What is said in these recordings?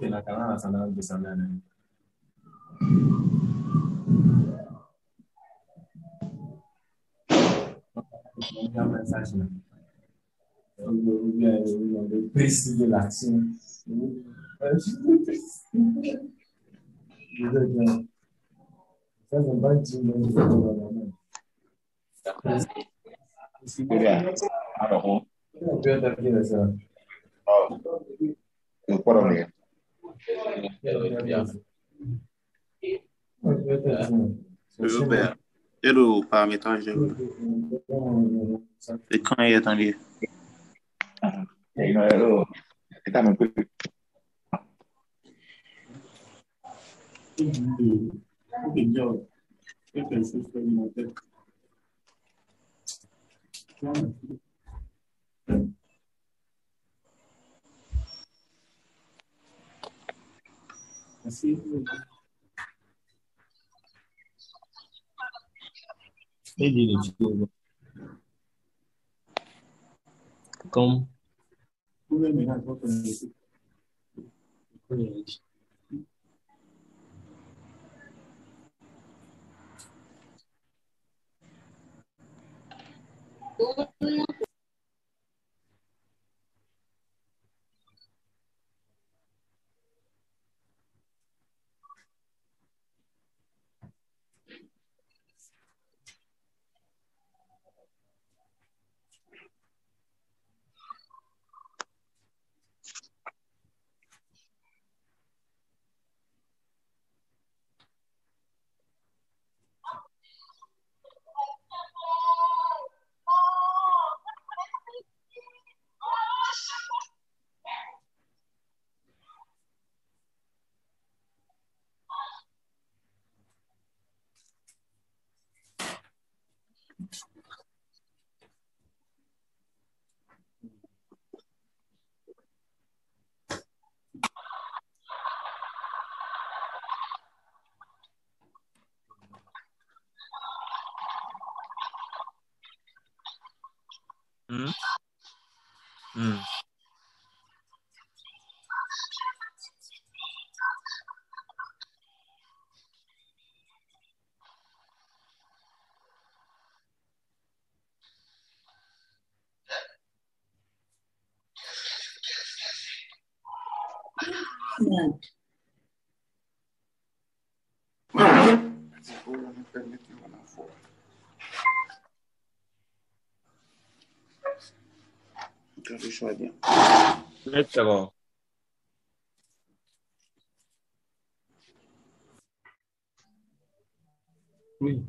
La cámara sana de Sandana. Un mensagem. Eu preciso de latim. Faz um bandinho. Tudo bem. Eu para metade. E quand il est allé? Como? C'est bon. Oui.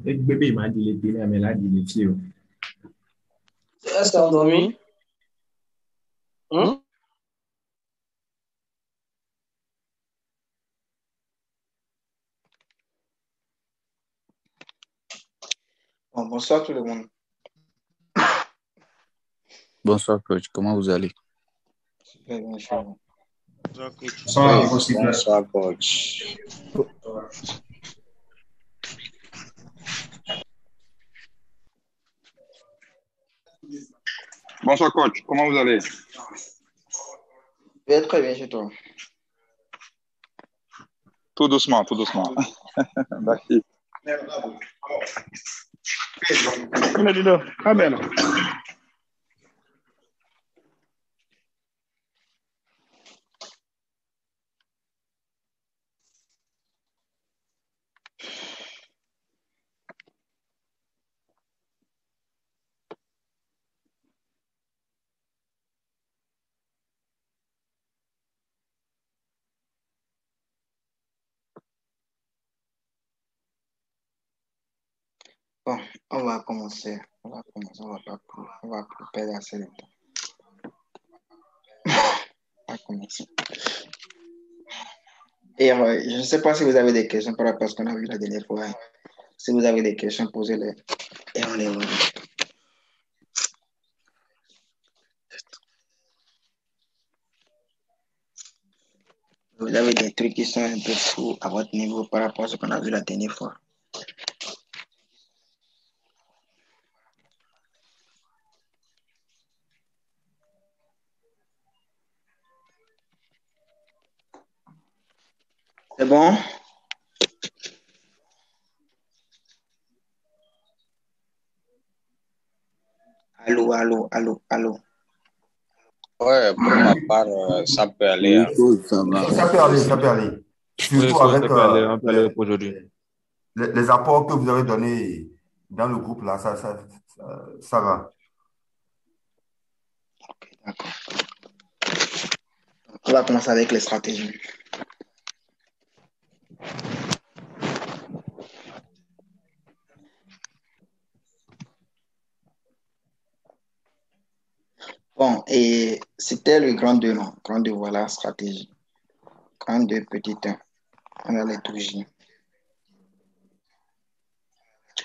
Bébé m'a dit les mais là, dit les filles. Est-ce qu'on dormi? Bon, bonsoir tout le monde. Bonsoir coach, comment vous allez? Super bien, cher. Bonsoir, coach. Bonsoir coach, comment vous allez? Je vais très bien chez toi. Tout doucement, tout doucement. Merci. Ah ben Bon, on va commencer. On va plus perdre assez de temps. On va commencer. Et je ne sais pas si vous avez des questions par rapport à ce qu'on a vu la dernière fois. Hein. Si vous avez des questions, posez-les et on les voit. Vous avez des trucs qui sont un peu fous à votre niveau par rapport à ce qu'on a vu la dernière fois. C'est bon? Allô. Ouais, pour ma part, ça peut aller. Oui, Hein. coach, ça va. Ça peut aller, ça peut aller. Oui, Surtout coach, avec ça peut aller. On peut aller pour aujourd'hui. les apports que vous avez donnés dans le groupe là, ça va. Ok, d'accord. On va commencer avec les stratégies. Bon, et c'était le grand 2, non? Grand 2, voilà, stratégie. Grand 2, petit 1. On a les bougies.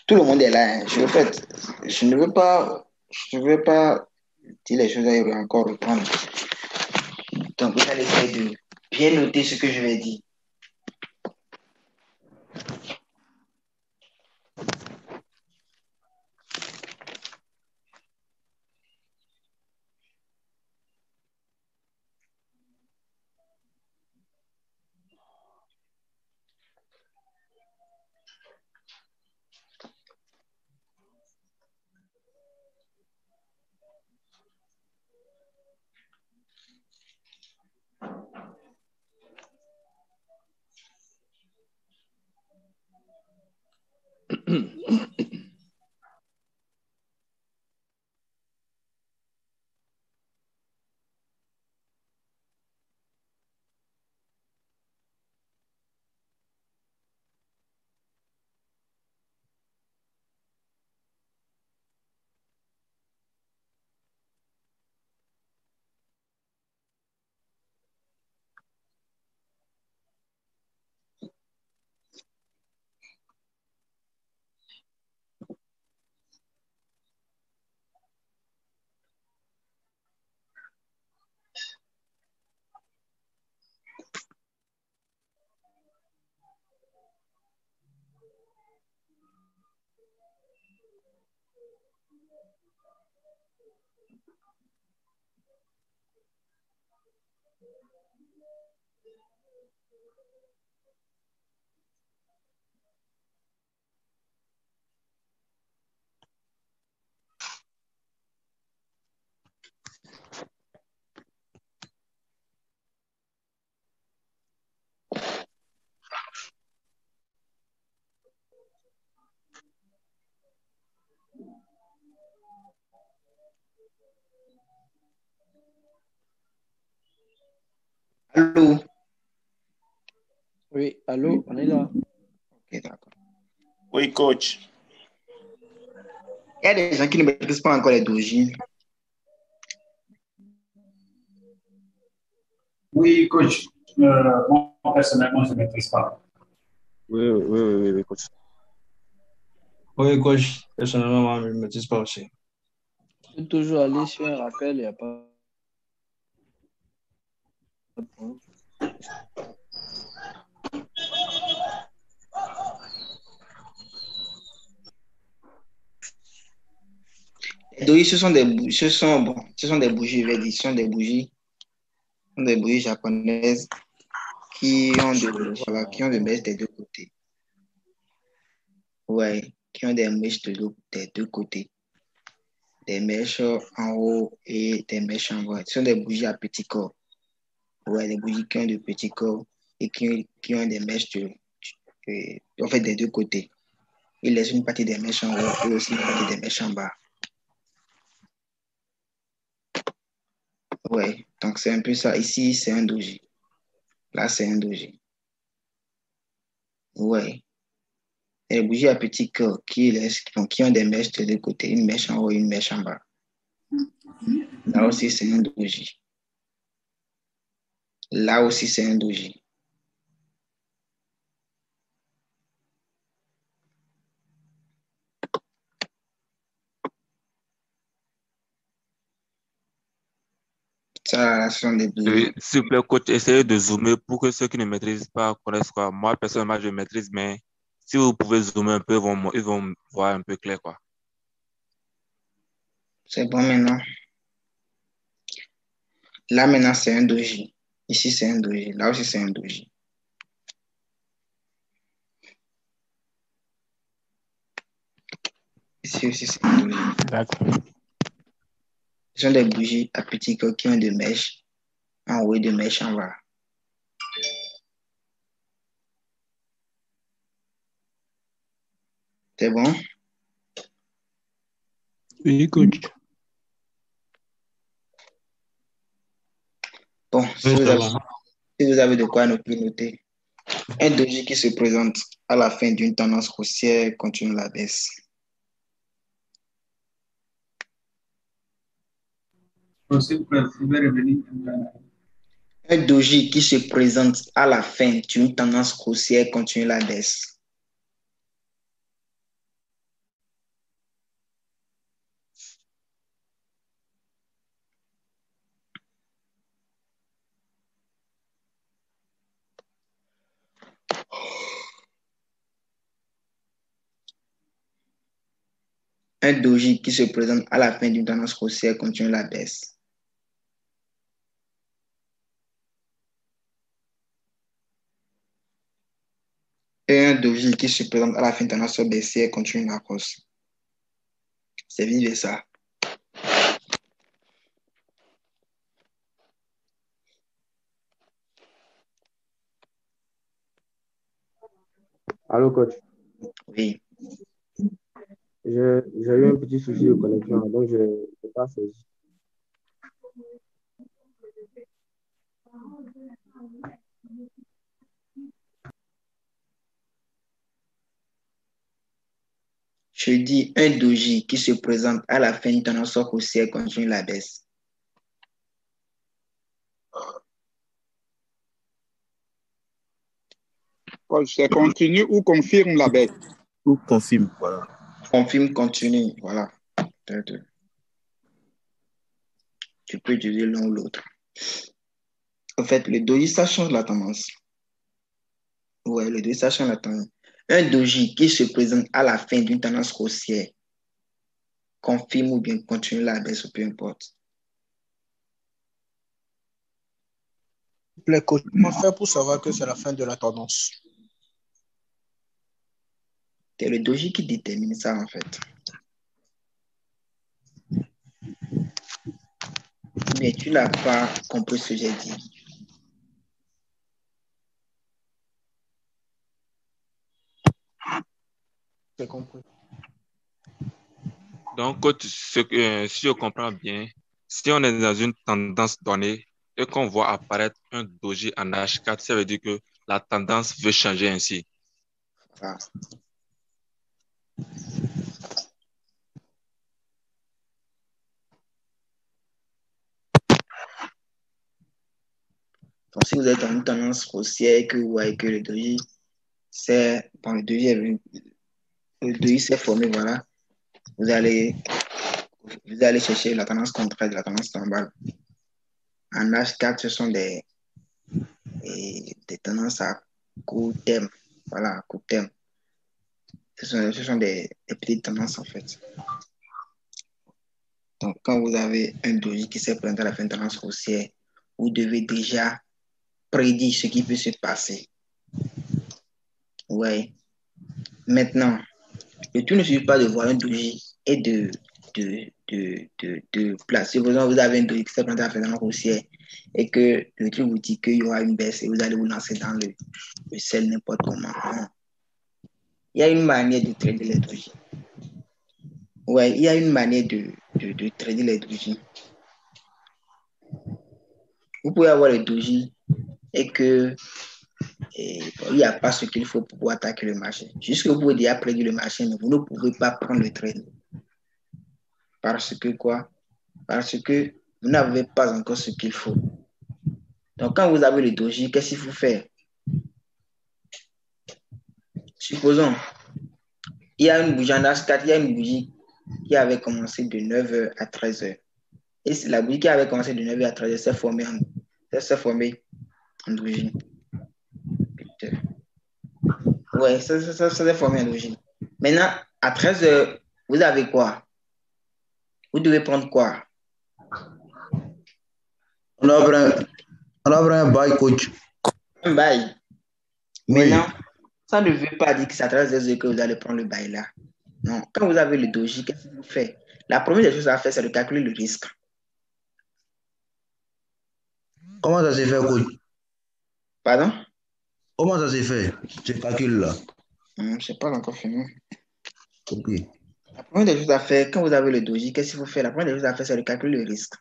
Tout le monde est là. Hein. Je ne veux pas dire les choses et encore reprendre. Donc, vous allez essayer de bien noter ce que je vais dire. Allô? Oui, allô, on est là. Ok, d'accord. Oui, coach. Il y a des gens qui ne maîtrisent pas encore les bougies. Oui, coach. Moi, personnellement, je ne maîtrise pas. Oui, coach. Oui, coach, personnellement, moi, je ne maîtrise pas aussi. Je peux toujours aller sur un rappel, il n'y a pas de problème. Les bougies, ce sont des bougies, je vais dire, ce sont des bougies japonaises qui ont des mèches des deux côtés. Ouais, qui ont des mèches des deux côtés. Des mèches en haut et des mèches en bas. Ce sont des bougies à petit corps. Ouais, des bougies qui ont de petits corps et qui ont des mèches en fait, des deux côtés. Il laisse une partie des mèches en haut et aussi une partie des mèches en bas. Ouais, donc c'est un peu ça. Ici, c'est un doji. Là, c'est un doji. Ouais. Les bougies à petit cœur qui ont des mèches de deux côtés, une mèche en haut et une mèche en bas. Là aussi, c'est un doji. Là aussi, c'est un doji. Ça, ce sont des bougies. S'il vous plaît, coach, essayez de zoomer pour que ceux qui ne maîtrisent pas connaissent quoi. Moi, personnellement, je maîtrise, mais si vous pouvez zoomer un peu, ils vont voir un peu clair, quoi. C'est bon maintenant. Là, maintenant, c'est un doji. Ici, c'est un doji. Là aussi, c'est un doji. Ici aussi, c'est un doji. D'accord. Ce sont des bougies à petit cœur qui ont des mèches en haut et des mèches en bas. C'est bon? Oui, coach. Bon, Oui, si ça va. vous avez de quoi noter. Un doji qui se présente à la fin d'une tendance haussière continue la baisse. S'il vous plaît, vous pouvez revenir. Un doji qui se présente à la fin d'une tendance haussière continue la baisse. Un doji qui se présente à la fin d'une tendance haussière continue la baisse. Et un doji qui se présente à la fin d'une tendance baissière continue la hausse. C'est vice versa. Allô, coach. Oui. J'ai eu un petit souci de connexion, donc je n'ai pas saisi. Je dis un doji qui se présente à la fin d'une tendance haussière continue la baisse. C'est continue ou confirme la baisse? Ou confirme, voilà. Confirme, continue, voilà. Tu peux utiliser l'un ou l'autre. En fait, le doji, ça change la tendance. Ouais, le doji, ça change la tendance. Un doji qui se présente à la fin d'une tendance haussière confirme ou bien continue la baisse ou peu importe. Comment faire pour savoir que c'est la fin de la tendance? C'est le doji qui détermine ça, en fait. Mais tu n'as pas compris ce que j'ai dit. J'ai compris. Donc, coach, si je comprends bien, si on est dans une tendance donnée et qu'on voit apparaître un doji en H4, ça veut dire que la tendance veut changer ainsi. Voilà. Donc, si vous êtes dans une tendance haussière et que vous voyez que le doji s'est formé, voilà, vous allez chercher la tendance contraire de la tendance normale. En H4, ce sont des tendances à court terme. Voilà, à court terme. Ce sont des petites tendances, en fait. Donc, quand vous avez un doji qui s'est présenté à la fin de tendance haussière, vous devez déjà prédire ce qui peut se passer. Ouais. Maintenant, le tout ne suffit pas de voir un doji et de placer. Par exemple, vous avez un doji qui s'est présenté à la fin de tendance haussière et que le truc vous dit qu'il y aura une baisse et vous allez vous lancer dans le sell n'importe comment. Non. Il y a une manière de trader les dojis. Ouais, il y a une manière de trader les dojis. Vous pouvez avoir les dojis et que Et bon, il n'y a pas ce qu'il faut pour pouvoir attaquer le marché. Jusque vous pouvez déjà prédire le marché, mais vous ne pouvez pas prendre le trade. Parce que quoi? Parce que vous n'avez pas encore ce qu'il faut. Donc, quand vous avez le doji, qu'est-ce qu'il faut faire? Supposons, il y a une bougie en H4, il y a une bougie qui avait commencé de 9h à 13h. Et la bougie qui avait commencé de 9h à 13h s'est formée en doji. Putain. Ouais, ça s'est formé en doji. Maintenant, à 13h, vous avez quoi? Vous devez prendre quoi? On ouvre un bail, coach. Un bail. Oui. Maintenant, ça ne veut pas dire que c'est à 13h que vous allez prendre le bail là. Non, quand vous avez le doji, qu'est-ce que vous faites? La première des choses à faire, c'est de calculer le risque. Comment ça s'est fait, coach? Pardon? Comment ça s'est fait, ce calcul-là? Je n'ai pas encore fini. Ok. La première des choses à faire, quand vous avez le doji, qu'est-ce qu'il faut faire? La première des choses à faire, c'est de calculer le risque.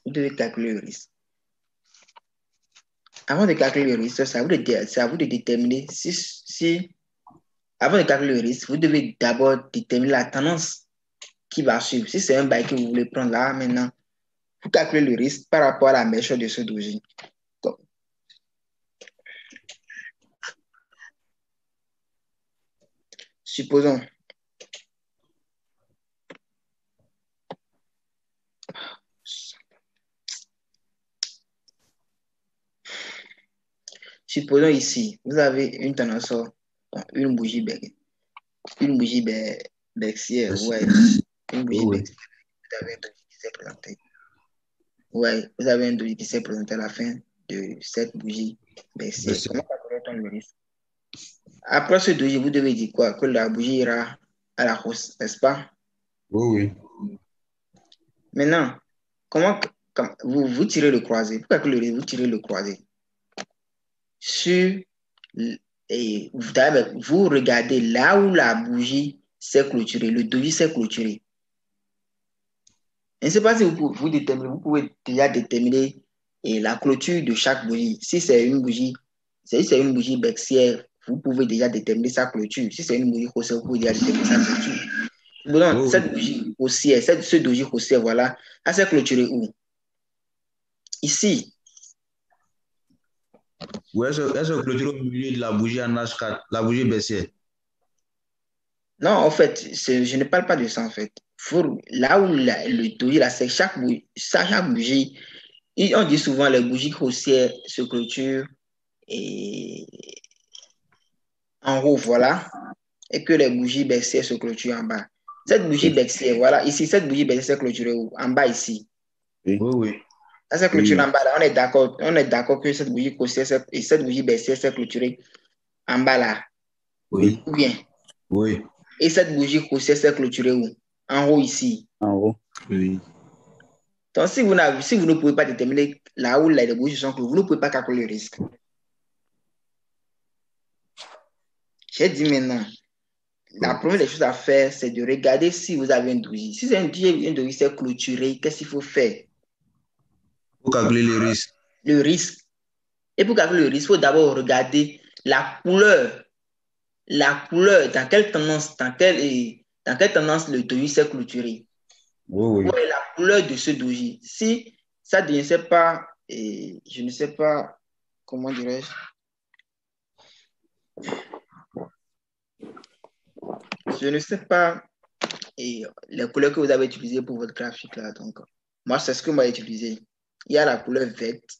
Vous devez calculer le risque. Avant de calculer le risque, c'est à vous de déterminer si avant de calculer le risque, vous devez d'abord déterminer la tendance qui va suivre. Si c'est un bail que vous voulez prendre là, maintenant, vous calculez le risque par rapport à la méthode de ce doji. Donc, supposons, ici, vous avez une tendance, une bougie baissière, ouais, une bougie baissière. Vous avez un doji qui s'est présenté. Ouais, vous avez un doji qui s'est présenté à la fin de cette bougie baissière. Comment calculer le risque? Après ce doji, vous devez dire quoi? Que la bougie ira à la hausse, n'est-ce pas? Oui. Maintenant, comment vous tirez le croisé? Pour calculer le risque, vous tirez le croisé. Et vous regardez là où la bougie s'est clôturée, le doji s'est clôturé. Je ne sais pas si vous pouvez déjà déterminer la clôture de chaque bougie. Si c'est une bougie baissière, vous pouvez déjà déterminer sa clôture. Si c'est une bougie haussière, vous pouvez déjà déterminer sa clôture. Bon, cette bougie haussière, ce doji haussière, voilà, elle s'est clôturée où? Ici. Où est-ce clôturée au milieu de la bougie en H4, la bougie baissière? Non, en fait, je ne parle pas de ça, en fait. Là où le doji, là, c'est chaque bougie. On dit souvent les bougies haussières se clôturent en haut, voilà, et que les bougies baissières se clôturent en bas. Cette bougie baissière, voilà, ici, cette bougie baissière s'est clôturée où? En bas, ici. Oui. Ça s'est clôturé en bas, là. On est d'accord que cette bougie haussière et cette bougie baissière s'est clôturée en bas, là. Oui. Ou bien? Oui. Et cette bougie haussière s'est clôturée où? En haut, ici. En haut. Oui. Donc, si vous ne pouvez pas déterminer là où les bougies sont clôturées, vous ne pouvez pas calculer le risque. J'ai dit maintenant, la première des choses à faire, c'est de regarder si vous avez un doji. Si c'est un doji s'est clôturé, qu'est-ce qu'il faut faire? Pour calculer le risque. Le risque. Et pour calculer le risque, il faut d'abord regarder la couleur. La couleur, dans quelle tendance le doji s'est clôturé. Oui. Quelle est la couleur de ce doji? Si ça ne sait pas, je ne sais pas, comment dirais-je? Je ne sais pas les couleurs que vous avez utilisées pour votre graphique là. Donc, moi, c'est ce que moi j'ai utilisé. Il y a la couleur verte.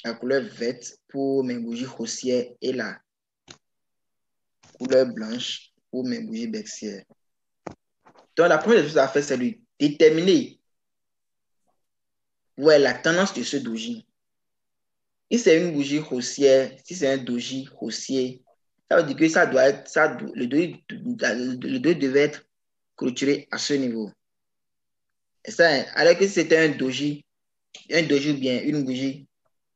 La couleur verte pour mes bougies haussières et la couleur blanche pour mes bougies baissières. Donc, la première chose à faire, c'est de déterminer la tendance de ce doji. Si c'est une bougie haussière, si c'est un doji haussier, ça veut dire que le doji devait être clôturé à ce niveau. Et ça, alors que si c'était un doji ou bien une bougie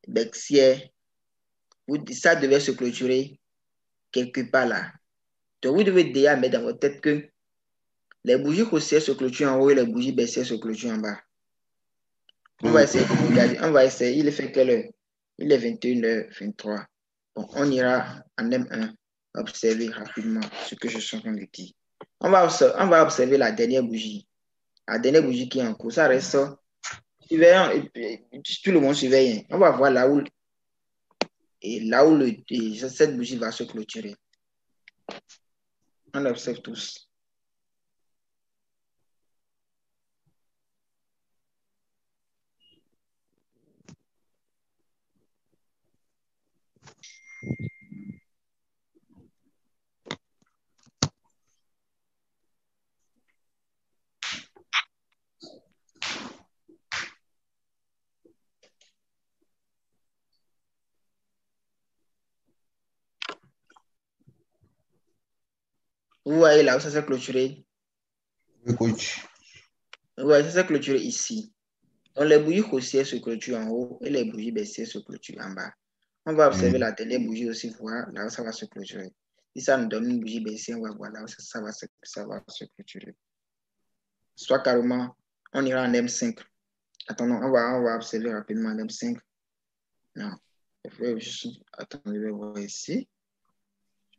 baissière, ça devait se clôturer quelque part là. Donc, vous devez déjà mettre dans votre tête que les bougies haussières se clôturent en haut et les bougies baissières se clôturent en bas. On va essayer de regarder. On va essayer. Il est fait quelle heure? Il est 21h23. Bon, on ira en M1 observer rapidement ce que je suis en train de dire. On va observer la dernière bougie. La dernière bougie qui est en cours. Ça reste surveillant. Et puis, tout le monde surveille. On va voir là où cette bougie va se clôturer. On observe tous. Vous voyez là où ça s'est clôturé? Oui, coach. Vous voyez, ça s'est clôturé ici. Donc, les bougies haussières se clôturent en haut et les bougies baissières se clôturent en bas. On va observer la dernière bougie aussi, voir là où ça va se clôturer. Si ça nous donne une bougie baissière, on va voir là où ça va se clôturer. Soit carrément, on ira en M5. Attendons, on va observer rapidement en M5. Non. Attendez, je vais voir ici.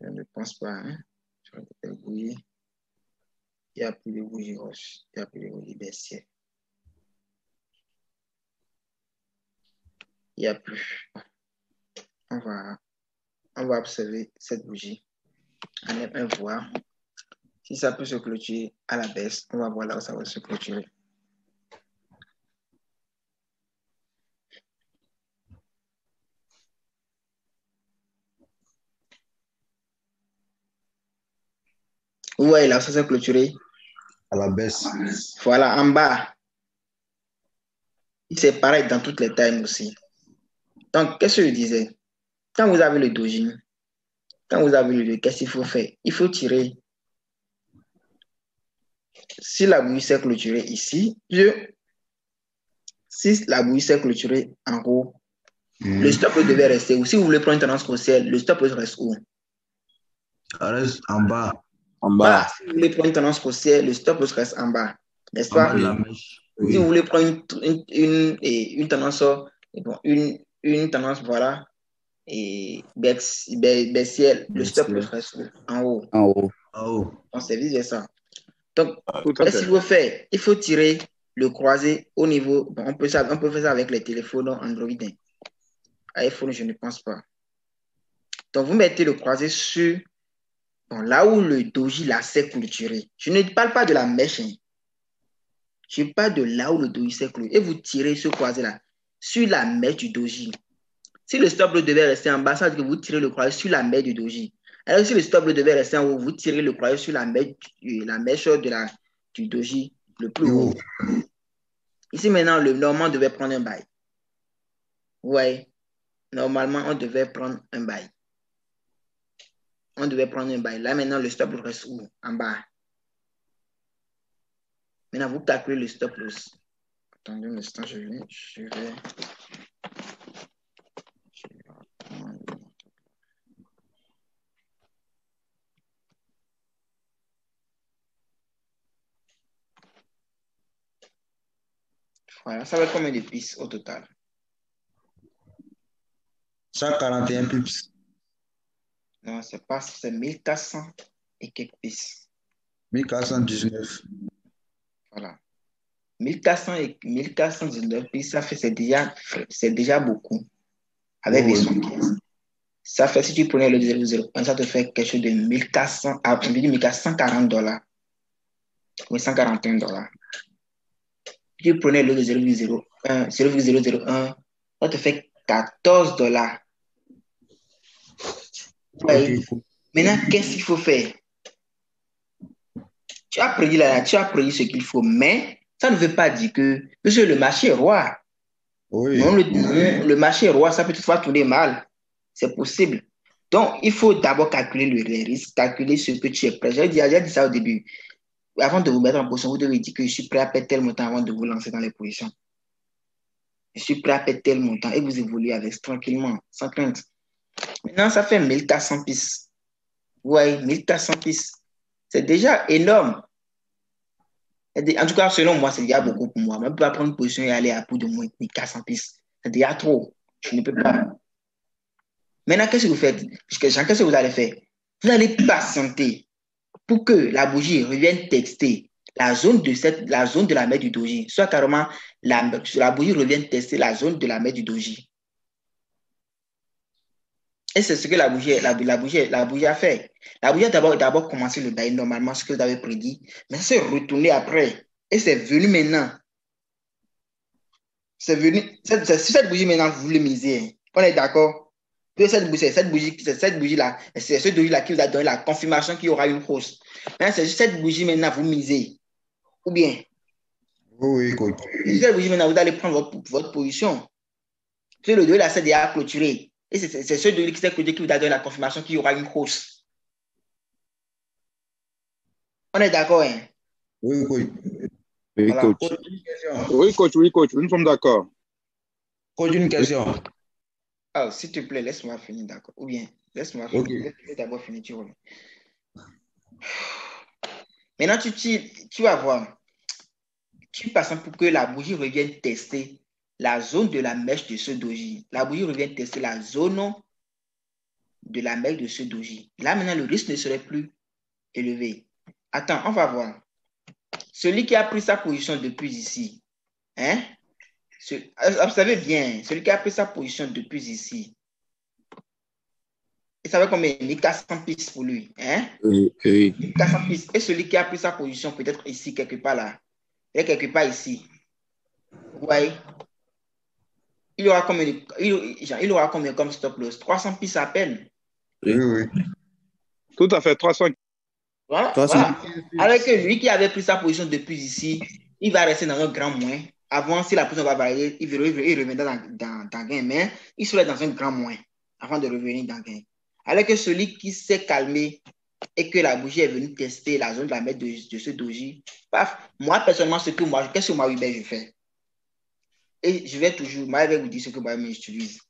Je ne pense pas. Hein. Je vais les bougies. Il n'y a plus de bougies roches. Il n'y a plus de bougies baissières. Il n'y a plus. On va observer cette bougie. On va voir si ça peut se clôturer à la baisse. On va voir là où ça va se clôturer. Vous voyez là où ça s'est clôturé? À la baisse. Voilà, en bas. C'est pareil dans toutes les times aussi. Donc, qu'est-ce que je disais? Quand vous avez le doji, qu'est-ce qu'il faut faire? Il faut tirer. Si la bougie s'est clôturée ici, si la bougie s'est clôturée en haut, le stop devait rester où? Si vous voulez prendre une tendance haussière, le stop reste où? Reste en bas. En bas. Si vous voulez prendre une tendance haussière, le stop reste en bas. N'est-ce pas? Oui. Si vous voulez prendre une tendance, une tendance, voilà, et baissière, le stop reste en haut. En haut. En haut. Donc, c'est vice versa. Donc, qu'est-ce qu'il faut faire? Il faut tirer le croisé au niveau. Bon, on peut faire ça avec les téléphones Android. iPhone, je ne pense pas. Donc, vous mettez le croisé sur là où le doji là s'est clôturé. Je ne parle pas de la mèche. Hein. Je parle de là où le doji s'est clôturé. Et vous tirez ce croisé là sur la mèche du doji. Si le stop devait rester en bas, ça veut dire que vous tirez le croisé sur la mèche du doji. Alors, si le stop devait rester en haut, vous tirez le croisé sur la mèche du doji le plus haut. Ici, maintenant, normalement, on devait prendre un bail. Ouais. Normalement, on devait prendre un bail. On devait prendre un bail. Là, maintenant, le stop reste où? En bas. Maintenant, vous calculez le stop loss. Attendez un instant, je vais voilà, ça va être combien de pistes au total? 141 pips. Non, c'est 1400 et quelques pistes. 1419. Voilà. 1419 pistes, ça fait, c'est déjà beaucoup. Avec les 115. Ça fait, si tu prenais le 001, ça te fait quelque chose de 1400, on dit $140. Ou $141. Si tu prenais le 0,01, ça te fait $14. Ouais. Maintenant, qu'est-ce qu'il faut faire? Tu as prédit ce qu'il faut, mais ça ne veut pas dire que le marché est roi. Oui. Non, le marché est roi, ça peut toutefois tourner mal. C'est possible. Donc, il faut d'abord calculer les risques, calculer ce que tu es prêt. J'ai dit ça au début. Avant de vous mettre en position, vous devez dire que je suis prêt à payer tel montant avant de vous lancer dans les positions. Je suis prêt à payer tel montant et vous évoluez avec tranquillement, sans crainte. Maintenant, ça fait 1400 pistes. Vous voyez, 1400 pistes. C'est déjà énorme. En tout cas, selon moi, c'est déjà beaucoup pour moi. Je ne peux pas prendre une position et aller à bout de moins 400 pistes. C'est déjà trop. Je ne peux pas. Maintenant, qu'est-ce que vous faites? Qu'est-ce que vous allez faire? Vous allez patienter pour que la bougie revienne tester la zone de la mer du doji. Soit carrément, la bougie revienne tester la zone de la mer du doji. Et c'est ce que la bougie a fait. La bougie a d'abord commencé le bail normalement, ce que vous avez prédit, mais c'est retourné après. Et c'est venu maintenant. C'est venu. Cette bougie maintenant, vous le misez. On est d'accord? Cette bougie-là, c'est ce doji-là qui vous a donné la confirmation qu'il y aura une hausse. Maintenant, c'est cette bougie maintenant, vous misez. Ou bien? Oui, coach. Cette bougie maintenant, vous allez prendre votre position. C'est le doji-là, c'est déjà clôturé. Et c'est ce doji qui vous a donné la confirmation qu'il y aura une hausse. On est d'accord, hein? Oui, coach. Oui, Voilà. coach. Oui, coach, nous sommes d'accord. Coach, une question. Ah, s'il te plaît, laisse-moi finir, d'accord? Ou bien, laisse-moi finir. Ok. Laisse d'abord finir, tu reviens. Maintenant, tu vas voir. Tu passes pour que la bougie revienne tester la zone de la mèche de ce doji. La bougie revient tester la zone de la mèche de ce doji. Là, maintenant, le risque ne serait plus élevé. Attends, on va voir. Celui qui a pris sa position depuis ici, hein? Observez bien, celui qui a pris sa position depuis ici, il savait combien? 1400 pistes pour lui, hein? Oui. 1400 pistes. Et celui qui a pris sa position peut-être ici, quelque part là, il est quelque part ici. Vous voyez? Il aura combien comme stop loss? 300 pistes à peine. Oui. Tout à fait, 300. Voilà. Alors que lui qui avait pris sa position depuis ici, il va rester dans un grand moins. Avant, si la position va varier, il reviendra dans gain, mais il serait dans un grand moins avant de revenir dans gain. Alors que celui qui s'est calmé et que la bougie est venue tester la zone de la mètre de ce doji, paf, moi personnellement, qu'est-ce que moi, Hubert, je fais? Et je vais vous dire ce que moi, j'utilise.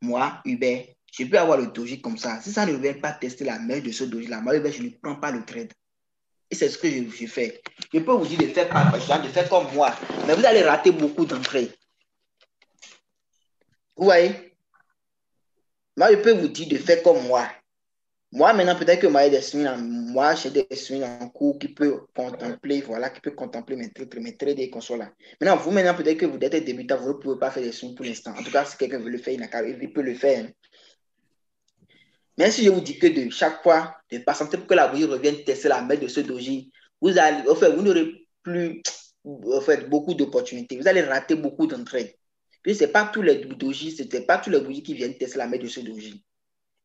Moi, Hubert, je peux avoir le doji comme ça. Si ça ne vient pas tester la mètre de ce doji-là, moi, Hubert, je ne prends pas le trade. Et c'est ce que je fais. Je peux vous dire de faire comme moi, mais vous allez rater beaucoup d'entrées. Vous voyez? Moi, je peux vous dire de faire comme moi. Moi, maintenant, peut-être que j'ai des swings en cours qui peut contempler, mes trades et consoles là. Maintenant, vous, peut-être que vous êtes débutant, vous ne pouvez pas faire des swings pour l'instant. En tout cas, si quelqu'un veut le faire, il peut le faire. Hein. Mais si je vous dis que de chaque fois, de patienter pour que la bougie revienne tester la mètre de ce doji, vous n'aurez plus beaucoup d'opportunités. Vous allez rater beaucoup d'entrées. Puis, ce n'est pas tous les doji, ce n'est pas tous les bougies qui viennent tester la mètre de ce doji.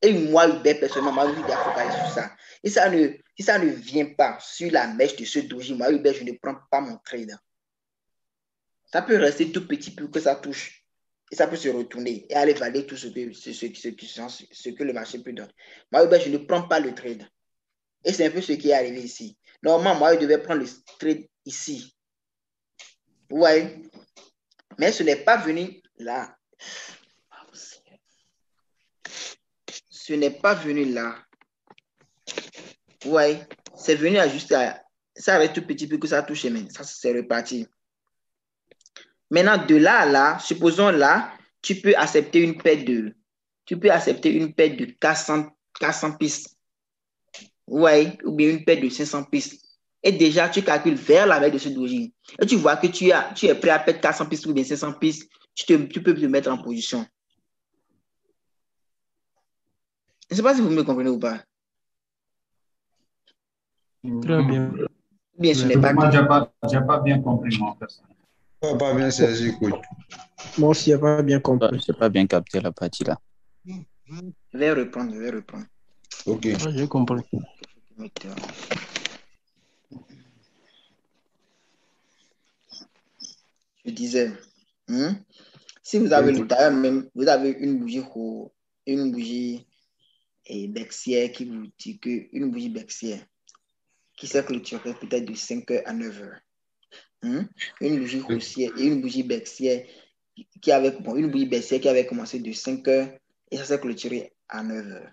Et moi, Hubert, personnellement, moi, je vais focaliser sur ça. Et si ça ne vient pas sur la mèche de ce doji, moi, Hubert, je ne prends pas mon trade. Ça peut rester tout petit pour que ça touche. Et ça peut se retourner et aller valider tout ce que le marché peut donner. Moi, Hubert, je ne prends pas le trade. Et c'est un peu ce qui est arrivé ici. Normalement, moi, je devais prendre le trade ici. Vous voyez? Mais ce n'est pas venu là. Ce n'est pas venu là. Vous voyez? C'est venu ajuster. Ça reste tout petit peu que ça touche, mais ça, c'est reparti. Maintenant, de là à là, supposons là, tu peux accepter une paire de 400 pistes. Vous voyez? Ou bien une paire de 500 pistes. Et déjà, tu calcules vers la veille de ce doji. Et tu vois que tu es prêt à perdre 400 pistes ou bien 500 pistes. Tu peux te mettre en position. Je ne sais pas si vous me comprenez ou pas. Très bien. Bien, ce n'est pas moi, j'ai pas bien compris, mon personne. Pas bien saisi, coach. Moi aussi, je n'ai pas bien compris. Je n'ai pas bien capté la partie là. Je vais reprendre. Ok. J'ai compris. Je disais, si vous avez vous avez une bougie baixière qui vous dit que une bougie baixière qui s'est clôturée peut-être de 5h à 9h. Une bougie haussière et une bougie baixière qui avait commencé de 5h et ça s'est clôturé à 9h.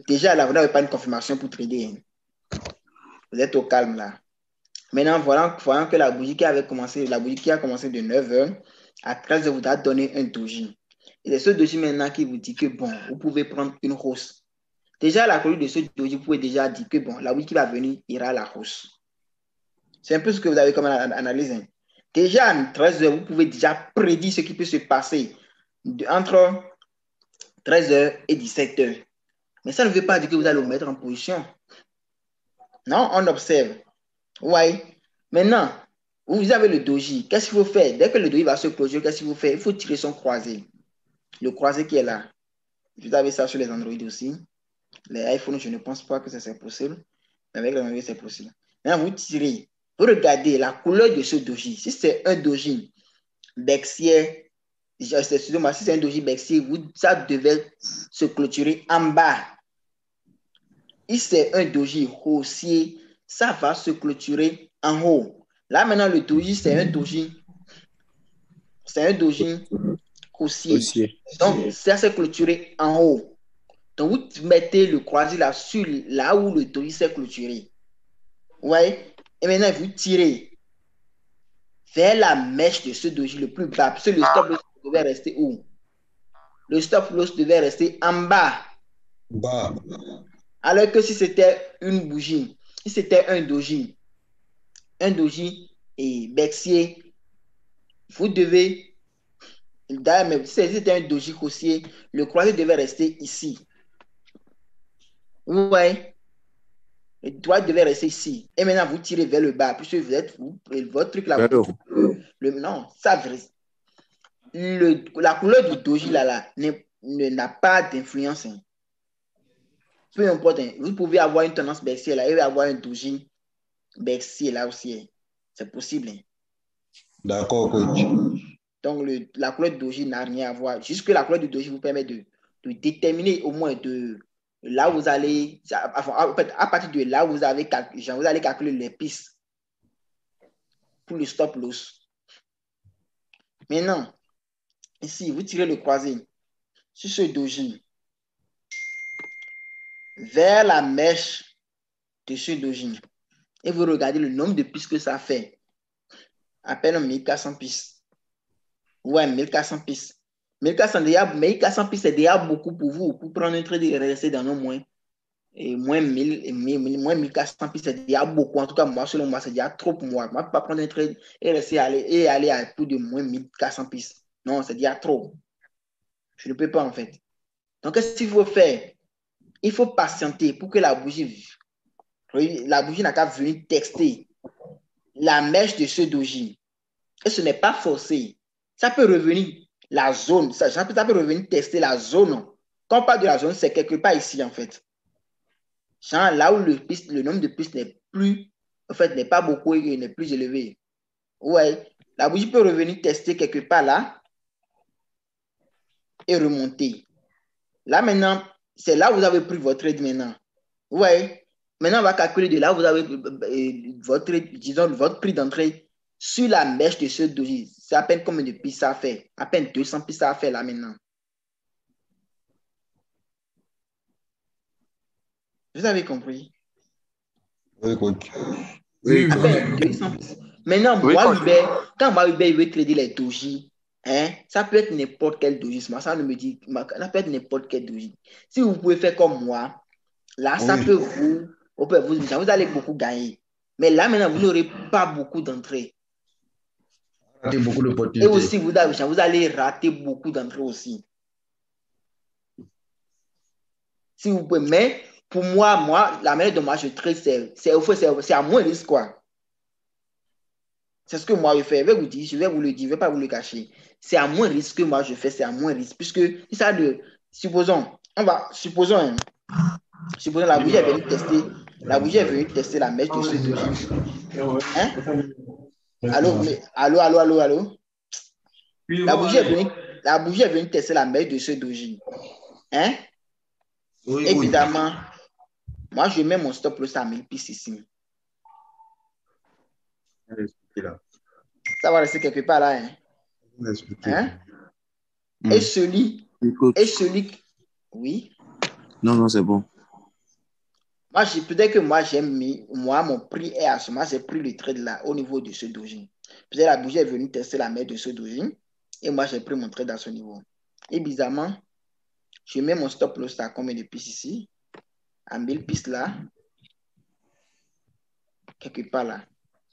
Déjà là, vous n'avez pas une confirmation pour trader. Vous êtes au calme là. Maintenant, voyant que la bougie qui a commencé de 9h à 13h vous a donné un doji. Et c'est ce doji maintenant qui vous dit que bon, vous pouvez prendre une hausse. Déjà, la couleur de ce doji, vous pouvez déjà dire que bon, la bougie qui va venir ira à la hausse. C'est un peu ce que vous avez comme analyse. Hein. Déjà, à 13h, vous pouvez déjà prédire ce qui peut se passer entre 13h et 17h. Mais ça ne veut pas dire que vous allez le mettre en position. Non, on observe. Ouais. Maintenant, vous avez le doji. Qu'est-ce qu'il faut faire? Dès que le doji va se clôturer, qu'est-ce qu'il faut faire? Il faut tirer son croisé. Le croisé qui est là. Vous avez ça sur les Android aussi. Les iPhones, je ne pense pas que ça c'est possible. Mais avec les Android, c'est possible. Maintenant, vous tirez. Vous regardez la couleur de ce doji. Si c'est un doji baixier, excusez-moi, si c'est un doji baixier, ça devait se clôturer en bas. Si c'est un doji haussier, ça va se clôturer en haut. Là, maintenant, le doji, c'est un doji haussier. Donc, ça s'est clôturé en haut. Donc, vous mettez le croisé là, sur là où le doji s'est clôturé. Ouais. Et maintenant, vous tirez vers la mèche de ce doji le plus bas. Parce que le stop loss devait rester où? Le stop loss devait rester en bas. Alors que si c'était une bougie, si c'était un doji et baixier, vous devez, si c'était un doji haussier, le croisé devait rester ici. Ouais. Le doigt devait rester ici. Et maintenant, vous tirez vers le bas, puisque votre truc là. Non, ça vrai. La couleur du doji là n'a pas d'influence. Hein. Peu importe. Hein. Vous pouvez avoir une tendance baixière là, et avoir un doji baixier là aussi. Hein. C'est possible. Hein. D'accord, coach. Donc, la couleur du doji n'a rien à voir. Juste que la couleur du doji vous permet de déterminer au moins là où vous allez, à partir de là où vous allez calculer les pistes pour le stop loss. Maintenant, ici, vous tirez le croisé sur ce doji vers la mèche de ce doji et vous regardez le nombre de pistes que ça fait. À peine 1400 pistes. Ouais, 1400 pistes. 1400 pistes, c'est déjà beaucoup pour vous. Pour prendre un trade et rester dans nos moins. Et moins 1400 pistes, c'est déjà beaucoup. En tout cas, moi, selon moi, c'est déjà trop pour moi. Moi, je ne peux pas prendre un trade et rester aller à plus de moins 1400 pistes. Non, c'est déjà trop. Je ne peux pas, en fait. Donc, qu'est-ce qu'il faut faire? Il faut patienter pour que la bougie n'a qu'à venir tester la mèche de ce doji. Et ce n'est pas forcé. Ça peut revenir la zone. Ça peut revenir tester la zone. Quand on parle de la zone, c'est quelque part ici, en fait. Genre, là où le nombre de pistes n'est pas beaucoup et n'est plus élevé. Ouais. La bougie peut revenir tester quelque part là et remonter. Là, maintenant, c'est là où vous avez pris votre trade maintenant. Ouais. Maintenant, on va calculer de là où vous avez votre prix d'entrée sur la mèche de ce doji. C'est à peine combien de pistes ça fait? À peine 200 pistes ça fait là maintenant. Vous avez compris? Oui, coach. Oui. À peine 200 pistes. Maintenant, oui, moi, Hubert, quand moi, Hubert, il veut trader les doji, hein, ça peut être n'importe quel doji. Ça ne me dit, ça peut être n'importe quel doji. Si vous pouvez faire comme moi, là, ça peut vous allez beaucoup gagner. Mais là, maintenant, vous n'aurez pas beaucoup d'entrées. Et aussi, vous allez rater beaucoup d'entrées aussi. Si vous pouvez, mais pour moi, la manière dont moi je trade, c'est à moins risque, quoi. C'est ce que moi je fais. Je vais vous dire, je vais vous le dire, je ne vais pas vous le cacher. C'est à moins risque que moi je fais, c'est à moins risque. Puisque, supposons la bougie est venue tester la mèche de ce doji. Hein? Allô? La bougie est venue tester la mèche de ce doji. Hein? Oui, évidemment, moi je mets mon stop loss à 1000 pistes ici. Ça va rester quelque part là. Hein? Et celui. Oui. Non, c'est bon. Peut-être que mon prix est à ce moment, j'ai pris le trade là au niveau de ce doji. Peut-être la bougie est venue tester la mèche de ce doji et moi j'ai pris mon trade à ce niveau. Et bizarrement, je mets mon stop loss à combien de pistes ici? À 1000 pistes là. Quelque part là.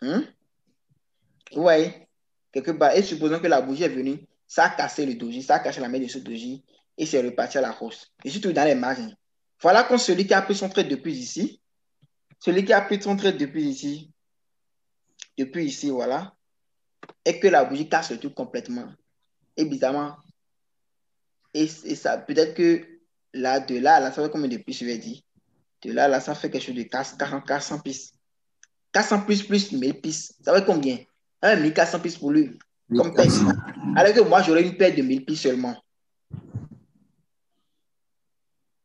Vous voyez? Quelque part. Et supposons que la bougie est venue, ça a cassé le doji, ça a cassé la mèche de ce doji et c'est reparti à la hausse. Et surtout dans les marges. Voilà comme celui qui a pris son trade depuis ici. Celui qui a pris son trade depuis ici, voilà, et que la bougie casse le tout complètement. Et bizarrement, et ça, peut-être que là, de là, ça fait combien de pistes, je vais dire? De là, ça fait quelque chose de 400 pistes. 400 plus 1000 pistes. Ça fait combien? 1400 pistes pour lui. Comme perte. Alors que moi, j'aurais une perte de 1000 pistes seulement.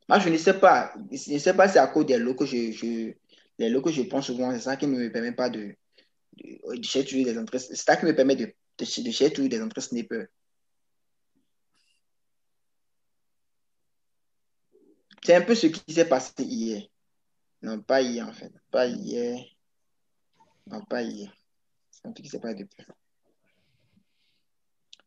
Moi, je ne sais pas. Je ne sais pas si c'est à cause des lots que les lots que je prends souvent, c'est ça qui ne me permet pas de chercher toujours des entrées. C'est ça qui me permet de chercher toujours des entrées sniper. C'est un peu ce qui s'est passé hier. Non, pas hier en fait. Pas hier. Non, pas hier. C'est un truc qui s'est passé depuis.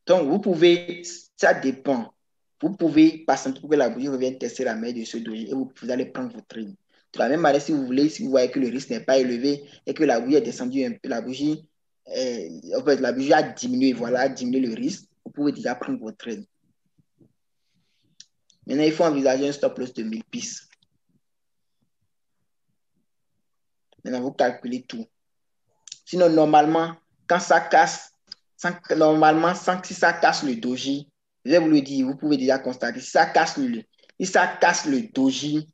Donc, vous pouvez, ça dépend. Vous pouvez, par exemple, pour que la bougie revienne tester la mèche de ce doji et vous allez prendre votre trade. De la même manière, si vous voulez, si vous voyez que le risque n'est pas élevé et que la bougie est descendue un peu, la bougie a diminué, voilà, a diminué le risque, vous pouvez déjà prendre votre trade. Maintenant, il faut envisager un stop loss de 1000 pistes. Maintenant, vous calculez tout. Sinon, normalement, quand ça casse, si ça casse le doji, je vais vous le dire, vous pouvez déjà constater, si ça casse le doji,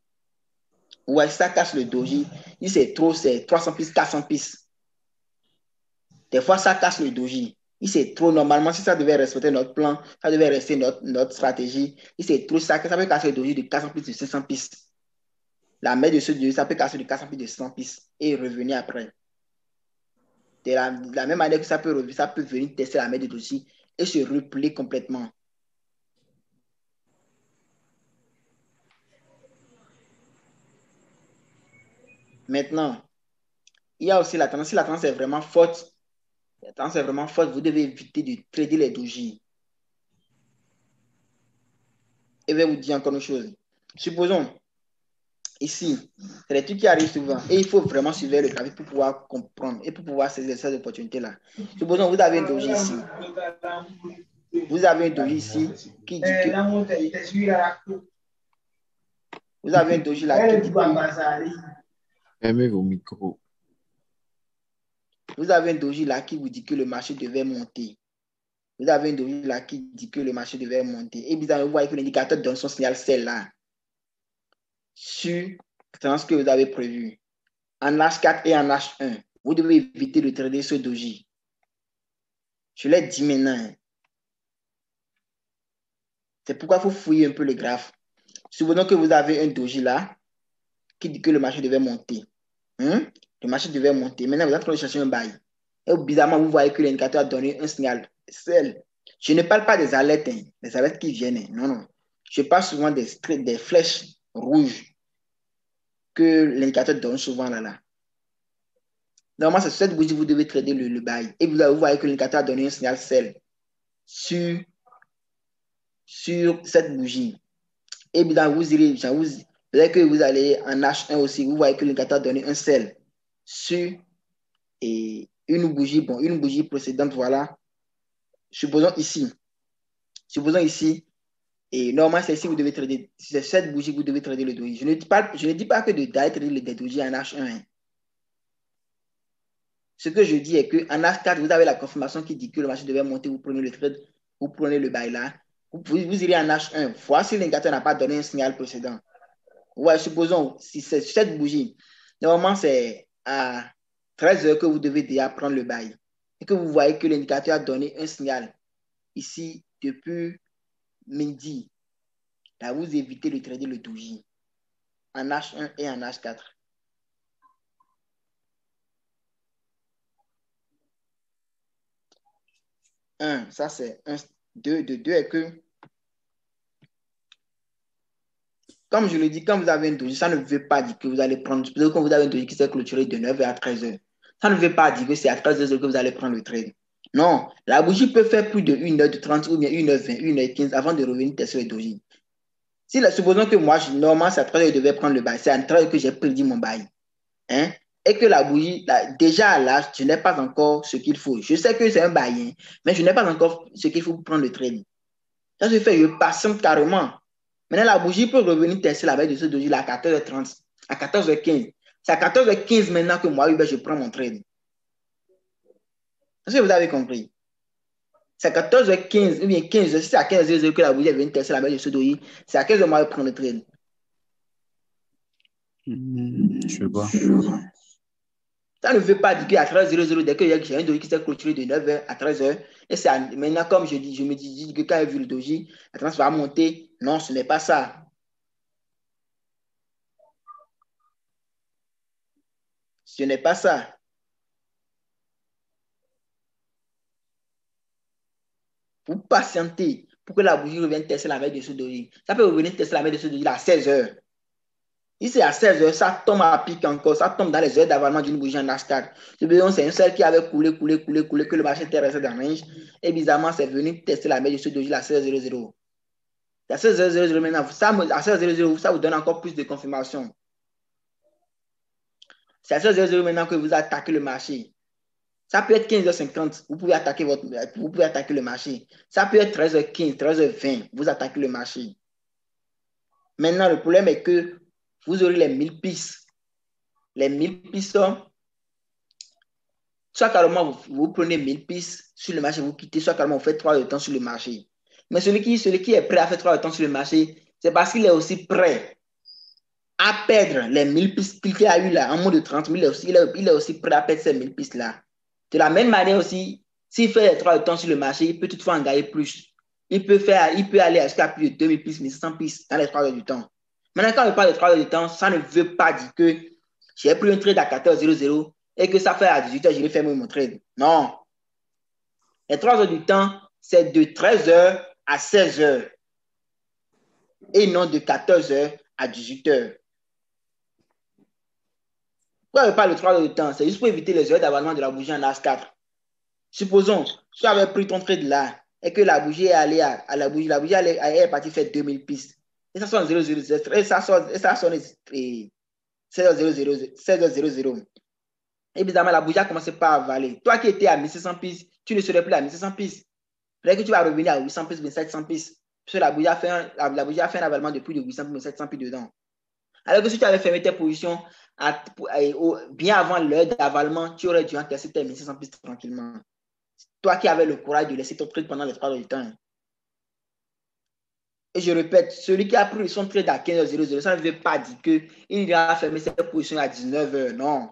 ouais, si ça casse le doji, si c'est trop, c'est 300 pistes, 400 pistes. Des fois, ça casse le doji. Si c'est trop, normalement, si ça devait respecter notre plan, ça devait rester notre stratégie. Si c'est trop, ça peut casser le doji de 400 pistes, de 500 pistes. La mèche de ce doji, ça peut casser de 400 pistes, de 100 pistes et revenir après. De la même manière que ça peut venir tester la mèche de doji et se replier complètement. Maintenant, il y a aussi la tendance. Si la tendance est vraiment forte, vous devez éviter de trader les doji. Et je vais vous dire encore une chose. Supposons, ici, c'est des trucs qui arrivent souvent. Et il faut vraiment suivre le graphique pour pouvoir comprendre et pour pouvoir saisir cette opportunité-là. Supposons, vous avez un doji ici. Vous avez un doji ici qui dit que... Vous avez un doji là qui dit que... Fermez vos micros. Vous avez un doji là qui vous dit que le marché devait monter. Vous avez un doji là qui dit que le marché devait monter. Et bizarrement, vous voyez que l'indicateur donne son signal celle-là sur la tendance que vous avez prévue. En H4 et en H1, vous devez éviter de trader ce doji. Je l'ai dit maintenant. C'est pourquoi il faut fouiller un peu le graphe. Supposons que vous avez un doji là qui dit que le marché devait monter. Le marché devait monter. Maintenant, vous êtes en train de chercher un bail. Et bizarrement, vous voyez que l'indicateur a donné un signal. Je ne parle pas des alertes, des alertes qui viennent. Non, non. Je parle souvent des flèches rouges que l'indicateur donne souvent là. Normalement, c'est sur cette bougie que vous devez trader le bail. Et vous voyez que l'indicateur a donné un signal sell sur cette bougie. Et bien, peut-être que vous allez en H1 aussi, vous voyez que l'indicateur a donné un sell sur une bougie précédente, voilà. Supposons ici, et normalement, c'est ici vous devez trader, c'est cette bougie que vous devez trader le doji. Je ne dis pas que d'aller trader le doji en H1. Ce que je dis est qu'en H4, vous avez la confirmation qui dit que le marché devait monter, vous prenez le trade, vous prenez le bail là, vous irez en H1, voir si l'indicateur n'a pas donné un signal précédent. Ouais, supposons, si c'est cette bougie, normalement, c'est à 13 heures que vous devez déjà prendre le bail et que vous voyez que l'indicateur a donné un signal ici depuis midi. Là, vous évitez de trader le doji en H1 et en H4. Ça c'est 1. 2 est que comme je le dis, quand vous avez un doji, ça ne veut pas dire que vous allez prendre. Quand vous avez un doji qui s'est clôturé de 9h à 13h, ça ne veut pas dire que c'est à 13h que vous allez prendre le trade. Non, la bougie peut faire plus de 1h30 ou bien 1h20, 1h15 avant de revenir tester le doji. Si, supposons que moi, normalement, c'est à 13h que je devais prendre le bail, c'est à 13h que j'ai prédit mon bail. Hein? Et que la bougie, déjà là, je n'ai pas encore ce qu'il faut. Je sais que c'est un bail, hein, mais je n'ai pas encore ce qu'il faut pour prendre le trade. Ça se fait, je patiente carrément. Maintenant, la bougie peut revenir tester la veille de ce doji à 14h30, à 14h15. C'est à 14h15 maintenant que moi, je prends mon trade. Est-ce que vous avez compris? C'est à 14h15 ou bien 15h, si c'est à 15h que la bougie est venue tester la veille de ce doji, c'est à 15h moi, je prends le trade. Je vois. Ça ne veut pas dire qu'à 13h00, dès que j'ai un doji qui s'est clôturé de 9h à 13h, et c'est maintenant, comme je dis, je me dis que quand j'ai vu le doji, la tendance va monter. Non, ce n'est pas ça. Ce n'est pas ça. Vous patientez pour que la bougie revienne tester la veille de ce doji. Ça peut revenir tester la veille de ce doji à 16h. Si c'est à 16h, ça tombe à pic encore, ça tombe dans les heures d'avalement d'une bougie en H4. C'est un seul qui avait coulé, que le marché était resté dans le range. Et bizarrement, c'est venu tester la veille de ce doji à 16h00. À 16h00 maintenant, à 16h00, ça vous donne encore plus de confirmation. C'est à 16h00 maintenant que vous attaquez le marché. Ça peut être 15h50, vous pouvez attaquer le marché. Ça peut être 13h15, 13h20, vous attaquez le marché. Maintenant, le problème est que vous aurez les 1000 pistes. Les 1000 pistes, soit carrément vous prenez 1000 pistes sur le marché, vous quittez, soit carrément vous faites 3 heures de temps sur le marché. Mais celui qui est prêt à faire 3 heures de temps sur le marché, c'est parce qu'il est aussi prêt à perdre les 1000 pistes qu'il a eu là, en moins de 30 000, il est aussi prêt à perdre ces 1000 pistes là. De la même manière aussi, s'il fait les 3 heures de temps sur le marché, il peut toutefois en gagner plus. Il peut aller jusqu'à plus de 2000 pistes, 1500 pistes dans les 3 heures du temps. Maintenant, quand je parle de 3 heures de temps, ça ne veut pas dire que j'ai pris un trade à 14h00 et que ça fait à 18h, je vais faire mon trade. Non. Les 3 heures du temps, c'est de 13h à 16h et non de 14h à 18h. Pourquoi je parle de 3 heures de temps? C'est juste pour éviter les heures d'avalement de la bougie en As4. Supposons, tu avais pris ton trade là et que la bougie est allée à la bougie est partie faire 2000 pistes. Et ça sonne 007 et ça sonne 16h00. Et évidemment, la bougie a commencé par avaler. Toi qui étais à 1600 pistes, tu ne serais plus à 1600 pistes. Peut-être que tu vas revenir à 800 pistes, 700 pistes. Parce que la bougie a fait un avalement de plus de 800 pistes, 700 pistes dedans. Alors que si tu avais fermé tes positions bien avant l'heure d'avalement, tu aurais dû encaisser tes 1600 pistes tranquillement. Toi qui avais le courage de laisser ton trade pendant les 3 heures du temps. Et je répète, celui qui a pris son trade à 15h00, ça ne veut pas dire qu'il ira fermer ses positions à 19h. Non.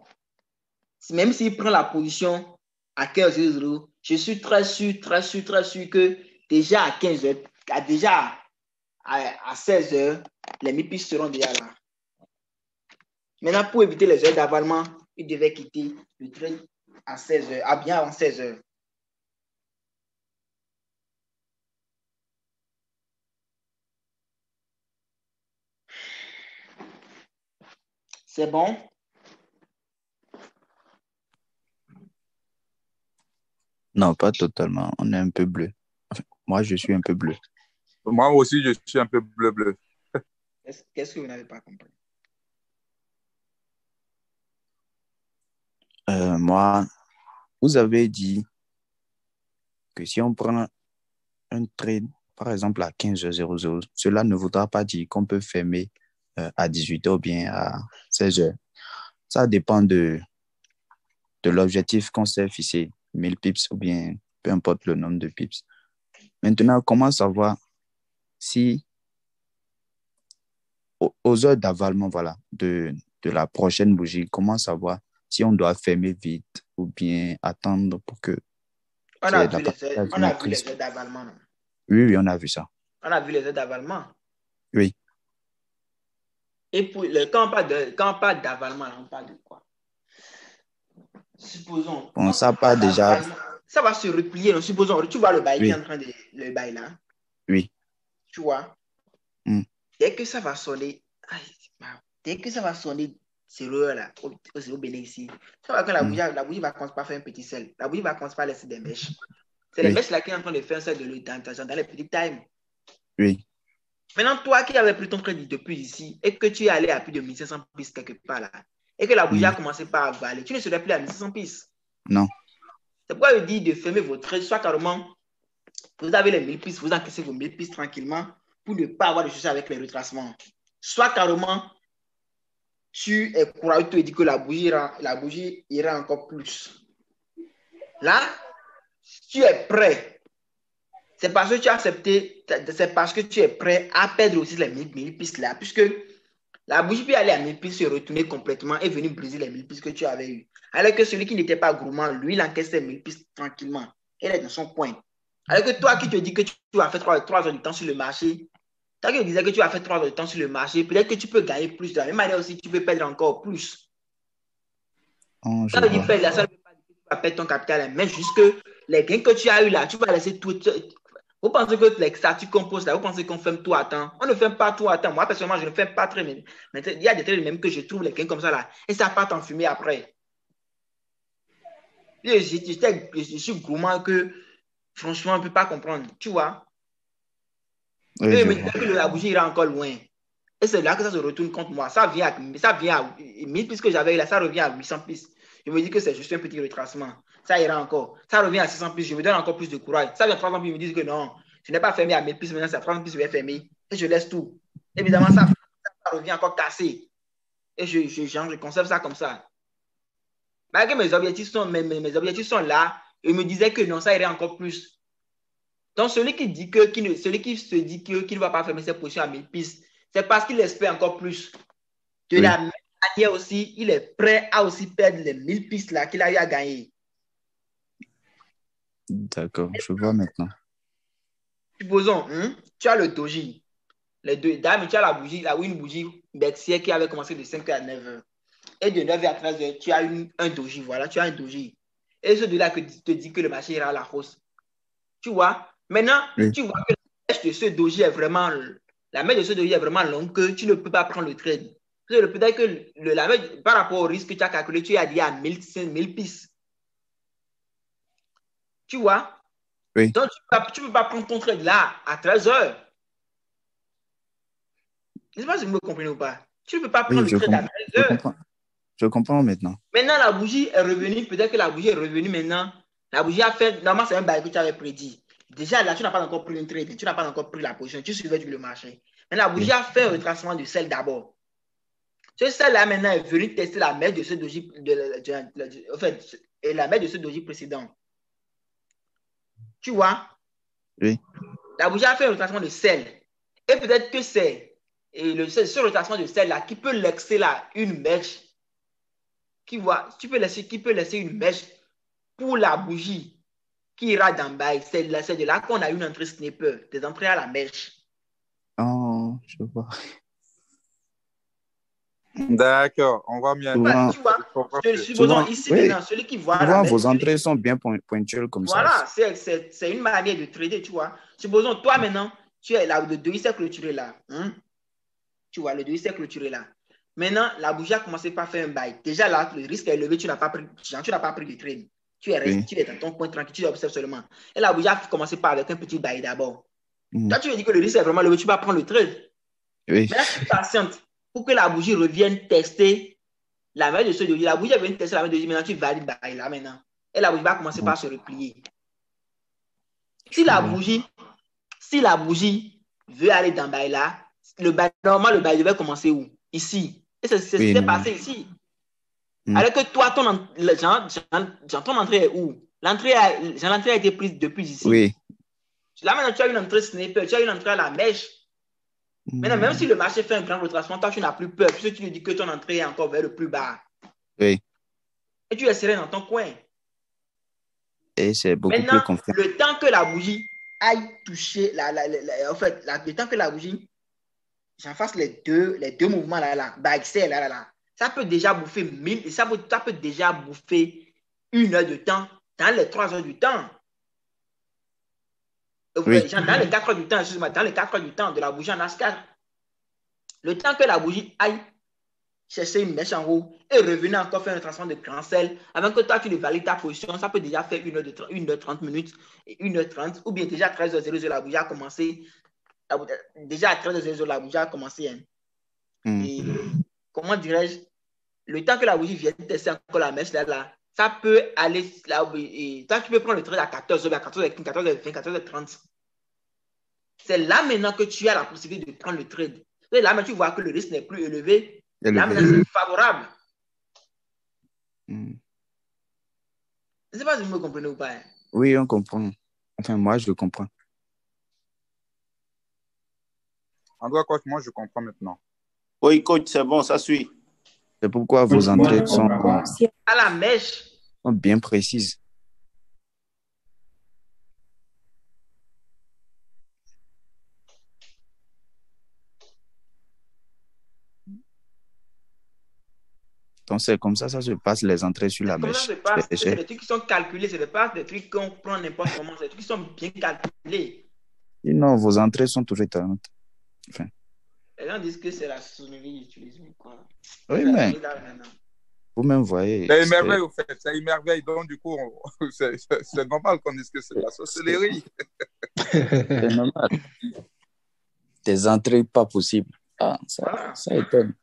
Même s'il prend la position à 15h00, je suis très sûr que déjà à 15h, déjà à 16h, les 1000 pistes seront déjà là. Maintenant, pour éviter les heures d'avalement, il devait quitter le trade à 16h, bien avant 16h. C'est bon? Non, pas totalement. On est un peu bleu. Enfin, moi, je suis un peu bleu. Moi aussi, je suis un peu bleu. Qu'est-ce que vous n'avez pas compris? Moi, vous avez dit que si on prend un trade, par exemple, à 15h00, cela ne voudra pas dire qu'on peut fermer à 18h ou bien à 16h. Ça dépend de l'objectif qu'on s'est fixé, 1000 pips ou bien peu importe le nombre de pips. Maintenant, comment savoir si aux heures d'avalement de la prochaine bougie, comment savoir si on doit fermer vite ou bien attendre pour que... On a vu les heures d'avalement. Oui, on a vu ça. On a vu les heures d'avalement. Oui. Et quand on parle d'avalement, on parle de quoi? Supposons. Bon, ça part déjà... Ça va se replier. Supposons, tu vois le bail qui est en le bail là. Oui. Tu vois? Dès que ça va sonner, Dès que ça va sonner 0 heure là, au 0 bénéfice, ça va que la bougie va commencer par faire un petit sel. La bougie va commencer par laisser des mèches. C'est les mèches là qui sont en train de faire ça dans les petits times. Oui. Maintenant, toi qui avais pris ton crédit depuis ici et que tu es allé à plus de 1500 pistes quelque part là, et que la bougie a commencé par avaler, tu ne serais plus à 1500 pistes. Non. C'est pourquoi je dis de fermer votre trade, soit carrément, vous avez les 1000 pistes, vous encaissez vos 1000 pistes tranquillement pour ne pas avoir de soucis avec les retracements. Soit carrément, tu es courageux, tu te dis que la bougie ira encore plus. Là, tu es prêt. C'est parce que tu as accepté, c'est parce que tu es prêt à perdre aussi les 1000 pistes là, puisque la bougie peut aller à 1000 pistes, se retourner complètement et venir briser les 1000 pistes que tu avais eues. Alors que celui qui n'était pas gourmand, lui, il encaisse les 1000 pistes tranquillement. Il est dans son coin. Alors que toi qui te dis que tu as fait 3 heures de temps sur le marché, toi qui disais que tu as fait 3 heures de temps sur le marché, peut-être que tu peux gagner plus. De la même manière aussi, tu peux perdre encore plus. Ça veut dire perdre, ça ne veut pas dire que tu vas perdre ton capital, mais juste que les gains que tu as eu là, tu vas laisser tout. Vous pensez que les statuts qu'on pose là, vous pensez qu'on ferme tout à temps? On ne ferme pas tout à temps. Moi, personnellement, je ne ferme pas très bien. Mais il y a des trades même que je trouve les gains comme ça là, et ça part en fumée après. Je suis gourmand que, franchement, on ne peut pas comprendre. Tu vois? Oui, et me disait que la bougie ira encore loin. Et c'est là que ça se retourne contre moi. Ça vient à 1000 pistes que j'avais là, ça revient à 800 pistes. Je me dis que c'est juste un petit retracement. Ça ira encore. Ça revient à 600 pistes. Je me donne encore plus de courage. Ça vient à 300 pistes. Ils me disent que non, je n'ai pas fermé à 1000 pistes. Maintenant, c'est à 300 pistes que je vais fermer. Et je laisse tout. Évidemment, ça revient encore cassé. Et je conserve ça comme ça. Malgré mes objectifs sont là. Ils me disaient que non, ça irait encore plus. Donc, celui qui se dit qu'il ne va pas fermer ses positions à 1000 pistes, c'est parce qu'il espère encore plus. De la même manière aussi, il est prêt à aussi perdre les 1000 pistes là qu'il a eu à gagner. D'accord, je vois maintenant. Supposons, tu as le doji. Les deux dames, tu as la bougie, une bougie baixière qui avait commencé de 5h à 9h. Et de 9h à 13h, tu as un doji. Voilà, tu as un doji. Et ce de-là que te dit que le marché ira à la hausse. Tu vois? Maintenant, tu vois que la mèche de ce doji est vraiment longue, que tu ne peux pas prendre le trade. Peut-être que la mèche, par rapport au risque que tu as calculé, tu as dit à 1000 pistes. Tu vois? Oui. Donc, tu ne peux pas prendre ton trade là à 13h. Je ne sais pas si vous me comprenez ou pas. Tu ne peux pas prendre le trade à 13h. Je comprends maintenant. Maintenant, la bougie est revenue. Peut-être que la bougie est revenue maintenant. La bougie a fait. Normalement, c'est un bail que tu avais prédit. Déjà, là, tu n'as pas encore pris une trade. Tu n'as pas encore pris la position. Tu suivais le marché. Mais la bougie a fait un retracement du sel d'abord. Ce sel-là, maintenant, est venu tester la mèche de ce doji. La mèche de ce doji précédent. Tu vois? Oui. La bougie a fait un retracement de sel. Et peut-être que c'est ce retracement de sel-là qui peut laisser là une mèche. Qui peut laisser une mèche pour la bougie qui ira dans bail. C'est de là qu'on a une entrée sniper, des entrées à la mèche. Oh, je vois. D'accord, on va bien. Tu vois, supposons ici maintenant, celui qui voit la mèche, vos entrées sont bien pointuelles comme ça. Voilà, c'est une manière de trader, tu vois. Supposons, toi maintenant, tu es là, le devis s'est clôturé là. Tu vois, le devis s'est clôturé là. Maintenant, la bougie a commencé par faire un bail. Déjà là, le risque est élevé, tu n'as pas pris de trade. Tu es dans ton coin tranquille, tu observes seulement. Et la bougie a commencé par avec un petit bail d'abord. Toi, tu me dis que le risque est vraiment élevé, tu vas prendre le trade. Oui. Mais là, tu es patiente pour que la bougie revienne tester la mèche de ce doji. La bougie est venue tester la mèche de doji, maintenant tu valides le bail là maintenant. Et la bougie va commencer par se replier. Si la bougie veut aller dans le bail là, normalement, le bail devait commencer où? Ici. Et c'est ce qui s'est passé ici. Alors que toi, ton entrée est où? L'entrée a été prise depuis ici. Oui. Là, maintenant, tu as une entrée sniper, tu as une entrée à la mèche. Maintenant, même si le marché fait un grand retracement, toi, tu n'as plus peur, puisque tu lui dis que ton entrée est encore vers le plus bas. Oui. Et tu es serein dans ton coin. Et c'est beaucoup maintenant, plus confiant. Le temps que la bougie aille toucher, le temps que la bougie, j'en fasse les deux mouvements là, ça peut déjà bouffer 1000, ça peut déjà bouffer 1 heure de temps dans les 3 heures du temps. Oui. Dans les 4 heures du temps, excuse-moi, dans les 4 heures du temps de la bougie en Nascar. Le temps que la bougie aille chercher une mèche en haut et revenir encore faire un transfert de cancel, avant que toi tu ne valides ta position, ça peut déjà faire 1h30 minutes, 1h30, ou bien déjà à 13h00, la bougie a commencé. Déjà à 13h00, la bougie a commencé. Hein. Et comment dirais-je, le temps que la bougie vienne tester encore la mèche là, ça peut aller là. Et toi, tu peux prendre le trade à 14h, à 14h15, 14h20, 14h30. C'est là maintenant que tu as la possibilité de prendre le trade. Et là, maintenant, tu vois que le risque n'est plus élevé. Là, maintenant, c'est favorable. Je ne sais pas si vous me comprenez ou pas. Hein. Oui, on comprend. Enfin, moi, je comprends. En tout cas, coach, moi, je comprends maintenant. Oui, coach, c'est bon, ça suit. C'est pourquoi vos entrées sont à la mèche. Bien précises. Donc, c'est comme ça se passe les entrées sur la mèche. C'est des trucs qui sont calculés, ce n'est pas des trucs qu'on prend n'importe comment, c'est des trucs qui sont bien calculés. Non, vos entrées sont toujours étonnantes. Enfin. Les gens disent que c'est la sonnerie utilisée. Oui, mais vous-même voyez. C'est une merveille, au fait. C'est une merveille. Donc, du coup, c'est normal qu'on dise que c'est de la sorcellerie. C'est normal. Des entrées pas possibles. Ah, ça étonne.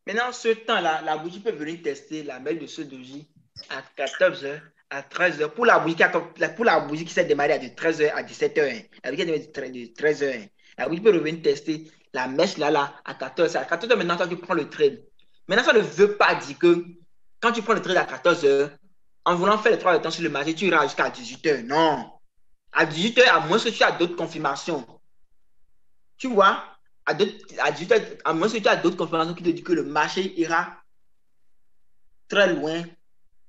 Maintenant, ce temps-là, la bougie peut venir tester la mèche de ce doji à 14h, à 13h. Pour la bougie qui s'est démarrée de 13h à 17h, la bougie de 13h, la bougie peut revenir tester la mèche là à 14h. À 14h, maintenant, toi, tu prends le trade. Maintenant, ça ne veut pas dire que quand tu prends le trade à 14h, en voulant faire les 3 de temps sur le marché, tu iras jusqu'à 18h. Non. À 18h, à moins que tu as d'autres confirmations. Tu vois, à 18h, à moins que tu as d'autres confirmations qui te disent que le marché ira très loin.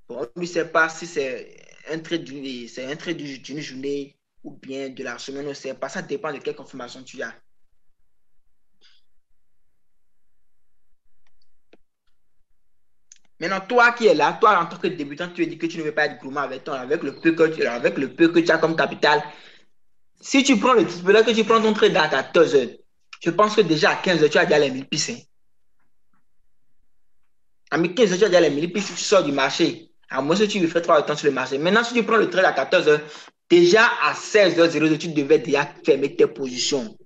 Bon, on ne sait pas si c'est un trade d'une journée ou bien de la semaine, on ne sait pas. Ça dépend de quelle confirmation tu as. Maintenant, toi qui es là, toi en tant que débutant, tu dis que tu ne veux pas être gourmand avec le peu que tu as comme capital. Si tu prends le titre, là que tu prends ton trade à 14h, je pense que déjà à 15h, tu as déjà les 1000 pistes. À 15h, tu as déjà les 1000 pistes, tu sors du marché. À moins que tu lui fais 3 de temps sur le marché. Maintenant, si tu prends le trade à 14h, déjà à 16h00, tu devais déjà fermer tes positions.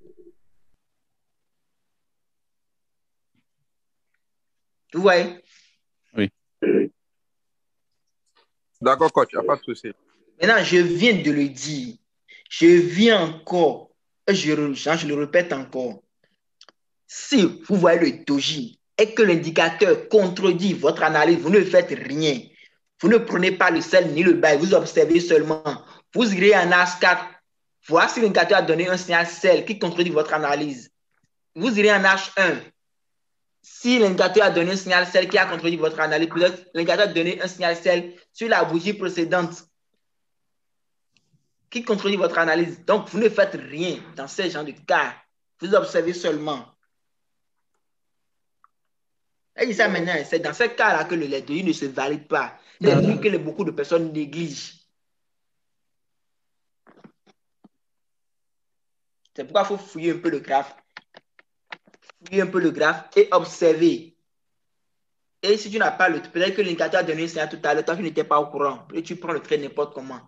Vous voyez? Oui. D'accord, coach, il n'y a pas de souci. Maintenant, je viens de le dire. Je viens encore. Je le répète encore. Si vous voyez le doji et que l'indicateur contredit votre analyse, vous ne faites rien. Vous ne prenez pas le sell ni le buy, vous observez seulement. Vous irez en H4, voir si l'indicateur a donné un signal sell qui contredit votre analyse. Vous irez en H1. Si l'indicateur a donné un signal sell qui a contredit votre analyse, peut-être l'indicateur a donné un signal sell sur la bougie précédente qui contredit votre analyse. Donc, vous ne faites rien dans ce genre de cas. Vous observez seulement. Et ça maintenant, c'est dans ce cas-là que le doji ne se valide pas. C'est un truc que beaucoup de personnes négligent. C'est pourquoi il faut fouiller un peu le graphe. Fouiller un peu le graphe et observer. Et si tu n'as pas le... Peut-être que l'indicateur a donné un signal tout à l'heure, toi tu n'étais pas au courant. Et tu prends le trade n'importe comment.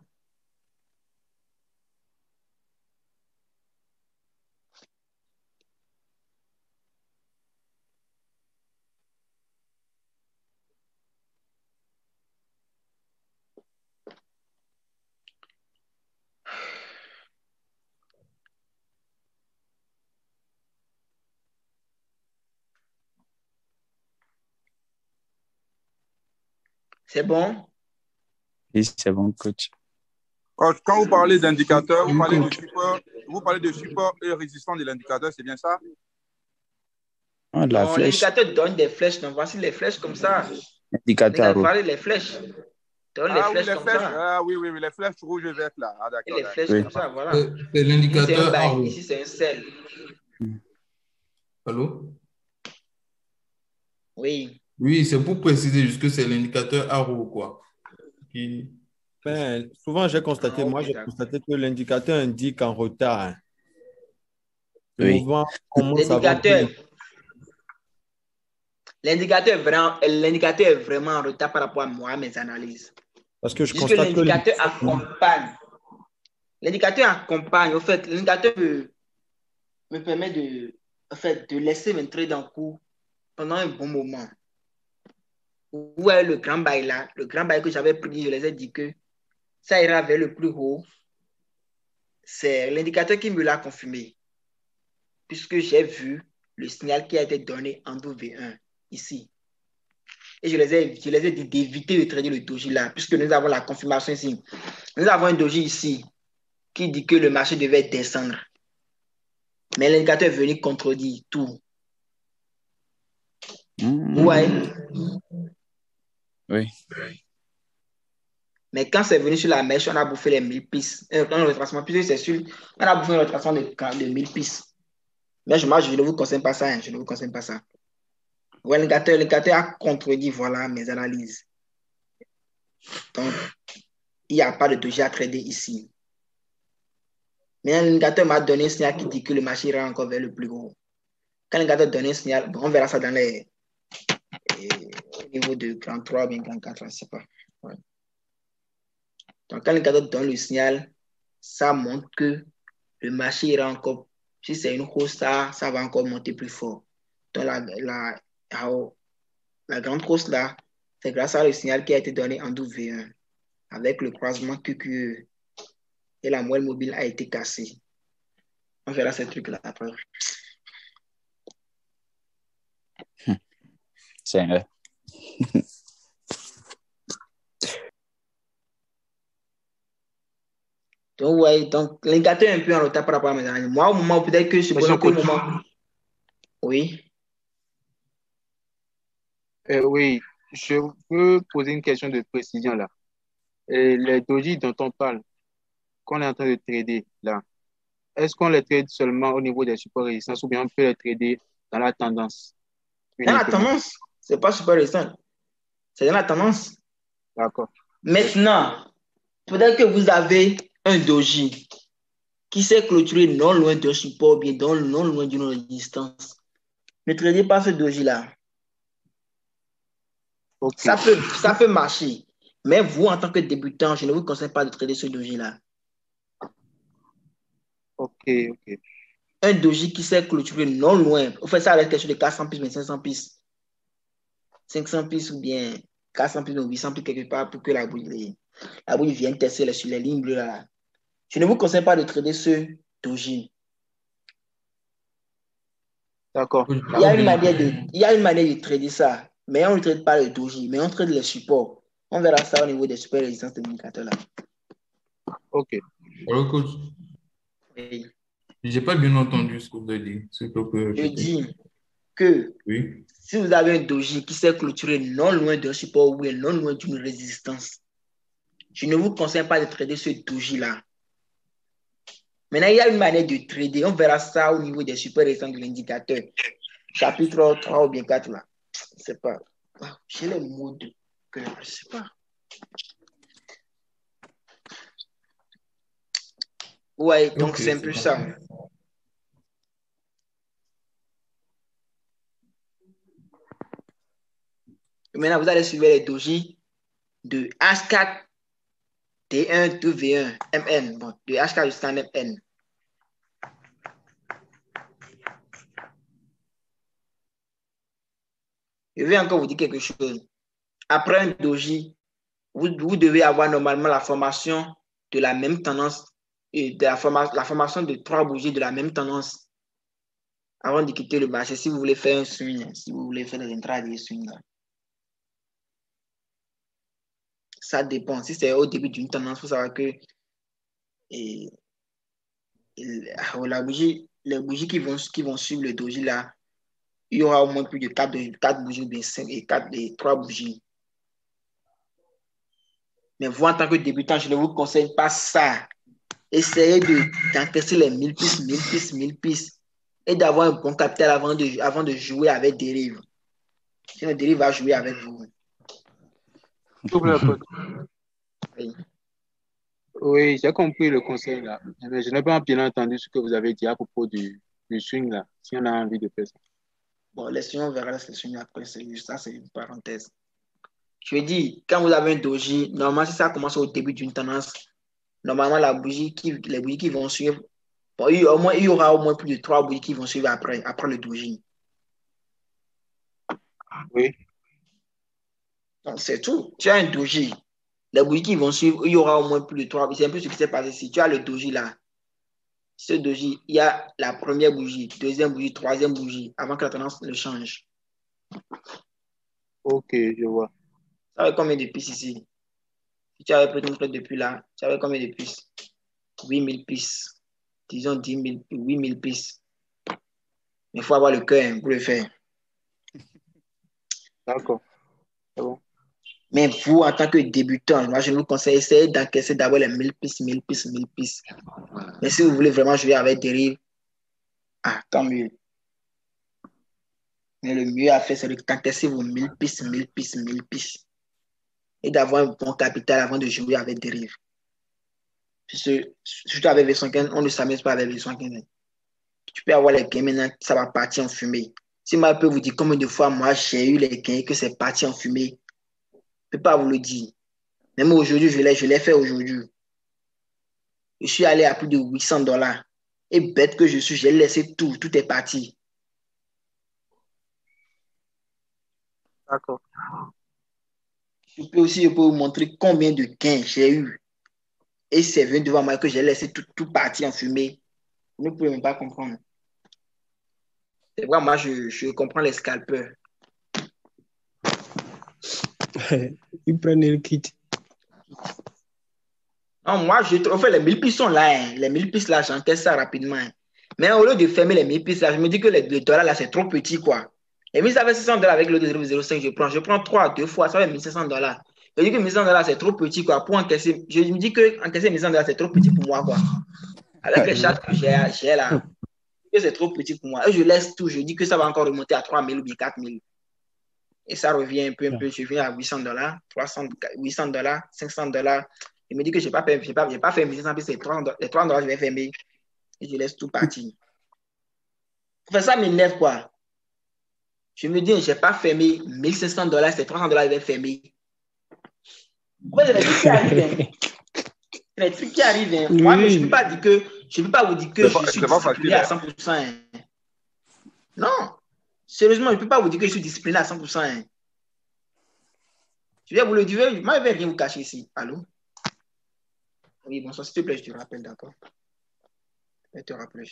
C'est bon? Oui, c'est bon, coach. Coach, quand vous parlez d'indicateur, vous parlez de support et résistance de l'indicateur, c'est bien ça? Ah, non, l'indicateur donne des flèches. Donc, voici les flèches comme ça. Indicateur. Voilà les flèches. Donne les flèches comme ça. Ah oui, les flèches rouges et vertes là. Ah, et les flèches comme ça, voilà. C'est l'indicateur. Ici, c'est un sel. Allô? Oui. Oui, c'est pour préciser juste que c'est l'indicateur arrow, quoi. Ben, souvent, j'ai constaté, Ok, j'ai d'accord. constaté que l'indicateur indique en retard, hein. Le Oui. mouvement commence avant que L'indicateur est vraiment en retard par rapport à moi, mes analyses. parce que je Puisque constate que l'indicateur accompagne. L'indicateur accompagne. En fait, l'indicateur me permet de laisser m'entrer dans le cours pendant un bon moment. Vous voyez le grand bail là, le grand bail que j'avais pris, je les ai dit que ça ira vers le plus haut. C'est l'indicateur qui me l'a confirmé. Puisque j'ai vu le signal qui a été donné en W1 ici. Et je les ai dit d'éviter de trader le doji là, puisque nous avons la confirmation ici. Nous avons un doji ici qui dit que le marché devait descendre. Mais l'indicateur est venu contredire tout. Vous voyez? Oui. Mais quand c'est venu sur la mèche, on a bouffé les 1000 pistes. Dans le retracement, puisque c'est sûr, on a bouffé le retracement de 1000 pistes. Mais moi, je ne vous conseille pas ça. Hein, je ne vous conseille pas ça. Ouais, l'indicateur a contredit, voilà, mes analyses. Donc, il n'y a pas de doji à trader ici. Mais l'indicateur m'a donné un signal qui dit que le marché ira encore vers le plus haut. Quand l'indicateur donne un signal, on verra ça dans les niveaux de grand 3 ou bien grand 4, je ne sais pas. Ouais. Donc, quand l'indicateur donne le signal, ça montre que le marché ira encore, si c'est une hausse, ça va encore monter plus fort. Donc, la grande hausse là, c'est grâce à le signal qui a été donné en W1 avec le croisement QQE et la moelle mobile a été cassée. On verra ces trucs-là après. C'est vrai. Donc, ouais, donc l'indicateur est un peu en retard par rapport à mes analyses. Moi, au moment peut-être que je suppose que le moment. Oui. Oui, je veux poser une question de précision là. Les doji dont on parle, qu'on est en train de trader là, est-ce qu'on les trade seulement au niveau des supports résistance ou bien on peut les trader dans la tendance? Dans la tendance, c'est pas super récent. C'est dans la tendance. D'accord. Maintenant, peut-être que vous avez un doji qui s'est clôturé non loin d'un support ou bien non loin d'une résistance. Ne tradez pas ce doji-là. Okay. Ça peut marcher. Mais vous, en tant que débutant, je ne vous conseille pas de trader ce doji-là. Ok. Un doji qui s'est clôturé non loin. On fait ça avec quelque chose de 400 pistes, 500 pistes. 500 pistes ou bien 400 pistes ou 800 pistes quelque part pour que la bouille vienne tester sur les lignes bleues là. Je ne vous conseille pas de trader ce doji. D'accord. Il y a une manière de trader ça. Mais on ne trade pas le doji, mais on trade les supports. On verra ça au niveau des super résistances de l'indicateurs là. Ok. Alors, coach. Oui. J'ai pas bien entendu ce que vous avez dit. Je dis que oui. Si vous avez un doji qui s'est clôturé non loin d'un support ou non loin d'une résistance, je ne vous conseille pas de trader ce doji là. Maintenant, il y a une manière de trader. On verra ça au niveau des super récents de l'indicateur. Chapitre 3 ou bien 4 là. Je ne sais pas. J'ai les mots de cœur. Je ne sais pas. Ouais, donc okay, c'est un peu ça. Maintenant, vous allez suivre les dojis de H4, T1, 2V1, MN. Bon, de H4 jusqu'à MN. Je vais encore vous dire quelque chose. Après un doji, vous devez avoir normalement la formation de la même tendance et de la formation de 3 bougies de la même tendance avant de quitter le marché si vous voulez faire un swing, si vous voulez faire des entrades et des swings. Ça dépend. Si c'est au début d'une tendance, il faut savoir que les bougies qui vont suivre le doji là, il y aura au moins plus de 4 bougies ou bien 5 et 3 bougies. Mais vous, en tant que débutant, je ne vous conseille pas ça. Essayez d'encaisser les 1000 pistes et d'avoir un bon capital avant de jouer avec Dérive. Sinon, Dérive va jouer avec vous. Oui. Oui, j'ai compris le conseil là. Mais je n'ai pas bien entendu ce que vous avez dit à propos du swing là, si on a envie de faire ça. Bon, les swings, on verra les swings après. Ça, c'est une parenthèse. Je veux dire, quand vous avez un doji, normalement, si ça commence au début d'une tendance, normalement, les bougies qui vont suivre, bon, il y aura au moins plus de 3 bougies qui vont suivre après le doji. Oui. Donc, c'est tout. Tu as un doji. Les bougies qui vont suivre, il y aura au moins plus de 3. C'est un peu ce qui s'est passé ici. Tu as le doji là. Ce doji, il y a la première bougie, deuxième bougie, troisième bougie, avant que la tendance ne change. Ok, je vois. Tu avais combien de pistes ici? Si tu avais pris ton prêt depuis là, tu avais combien de pistes? 8000 pistes. Disons 10 000, 8000 pistes. Mais il faut avoir le cœur pour le faire. D'accord. C'est bon. Mais vous, en tant que débutant, moi, je vous conseille d'essayer d'encaisser d'abord les 1000 pistes, 1000 pistes, 1000 pistes. Mais si vous voulez vraiment jouer avec des rives, tant mieux. Mais le mieux à faire, c'est d'encaisser vos 1000 pistes, 1000 pistes, 1000 pistes. Et d'avoir un bon capital avant de jouer avec des rives. Surtout avec V115, on ne s'amuse pas avec V115. Tu peux avoir les gains maintenant, ça va partir en fumée. Si moi, je peux vous dire combien de fois, moi, j'ai eu les gains que c'est parti en fumée, je ne peux pas vous le dire. Même aujourd'hui, je l'ai fait aujourd'hui. Je suis allé à plus de $800. Et bête que je suis, j'ai laissé tout est parti. D'accord. Je peux vous montrer combien de gains j'ai eu. Et c'est venu devant moi que j'ai laissé tout partir en fumée. Vous ne pouvez même pas comprendre. C'est vrai, moi, je comprends les scalpeurs. Ils prennent le kit. Non, moi, en fait, les 1000 pistes sont là. Hein. Les 1000 pistes là, j'encaisse ça rapidement. Hein. Mais au lieu de fermer les 1000 pistes là, je me dis que le dollar là, c'est trop petit, quoi. Et mis ça fait $600 avec le 0,05, je prends 3, 2 fois, ça fait $1500. Je dis que $1500, c'est trop petit, quoi, pour encaisser. Je me dis que encaisser $1500, c'est trop petit pour moi, quoi. Avec les charges que j'ai là, que c'est trop petit pour moi. Et je laisse tout, je dis que ça va encore remonter à 3000 ou bien 4000. Et ça revient un peu, je viens à $800, $800, $500. Je me dis que je n'ai pas fait 1500, puis c'est $300, je vais fermer. Et je laisse tout partir. Enfin, ça m'énerve, quoi. Je me dis, je n'ai pas fermé $1500, c'est $300, je vais fermer. Pourquoi c'est les trucs qui arrivent? Les trucs qui arrivent. Moi, mais je ne peux pas vous dire que je suis discipliné à 100%. Hein. Non. Sérieusement, je ne peux pas vous dire que je suis discipliné à 100%. Hein. Je vais vous le dire, moi, je ne vais rien vous cacher ici. Allô? Oui, bonsoir, s'il te plaît, je te rappelle, d'accord? Je te rappelle.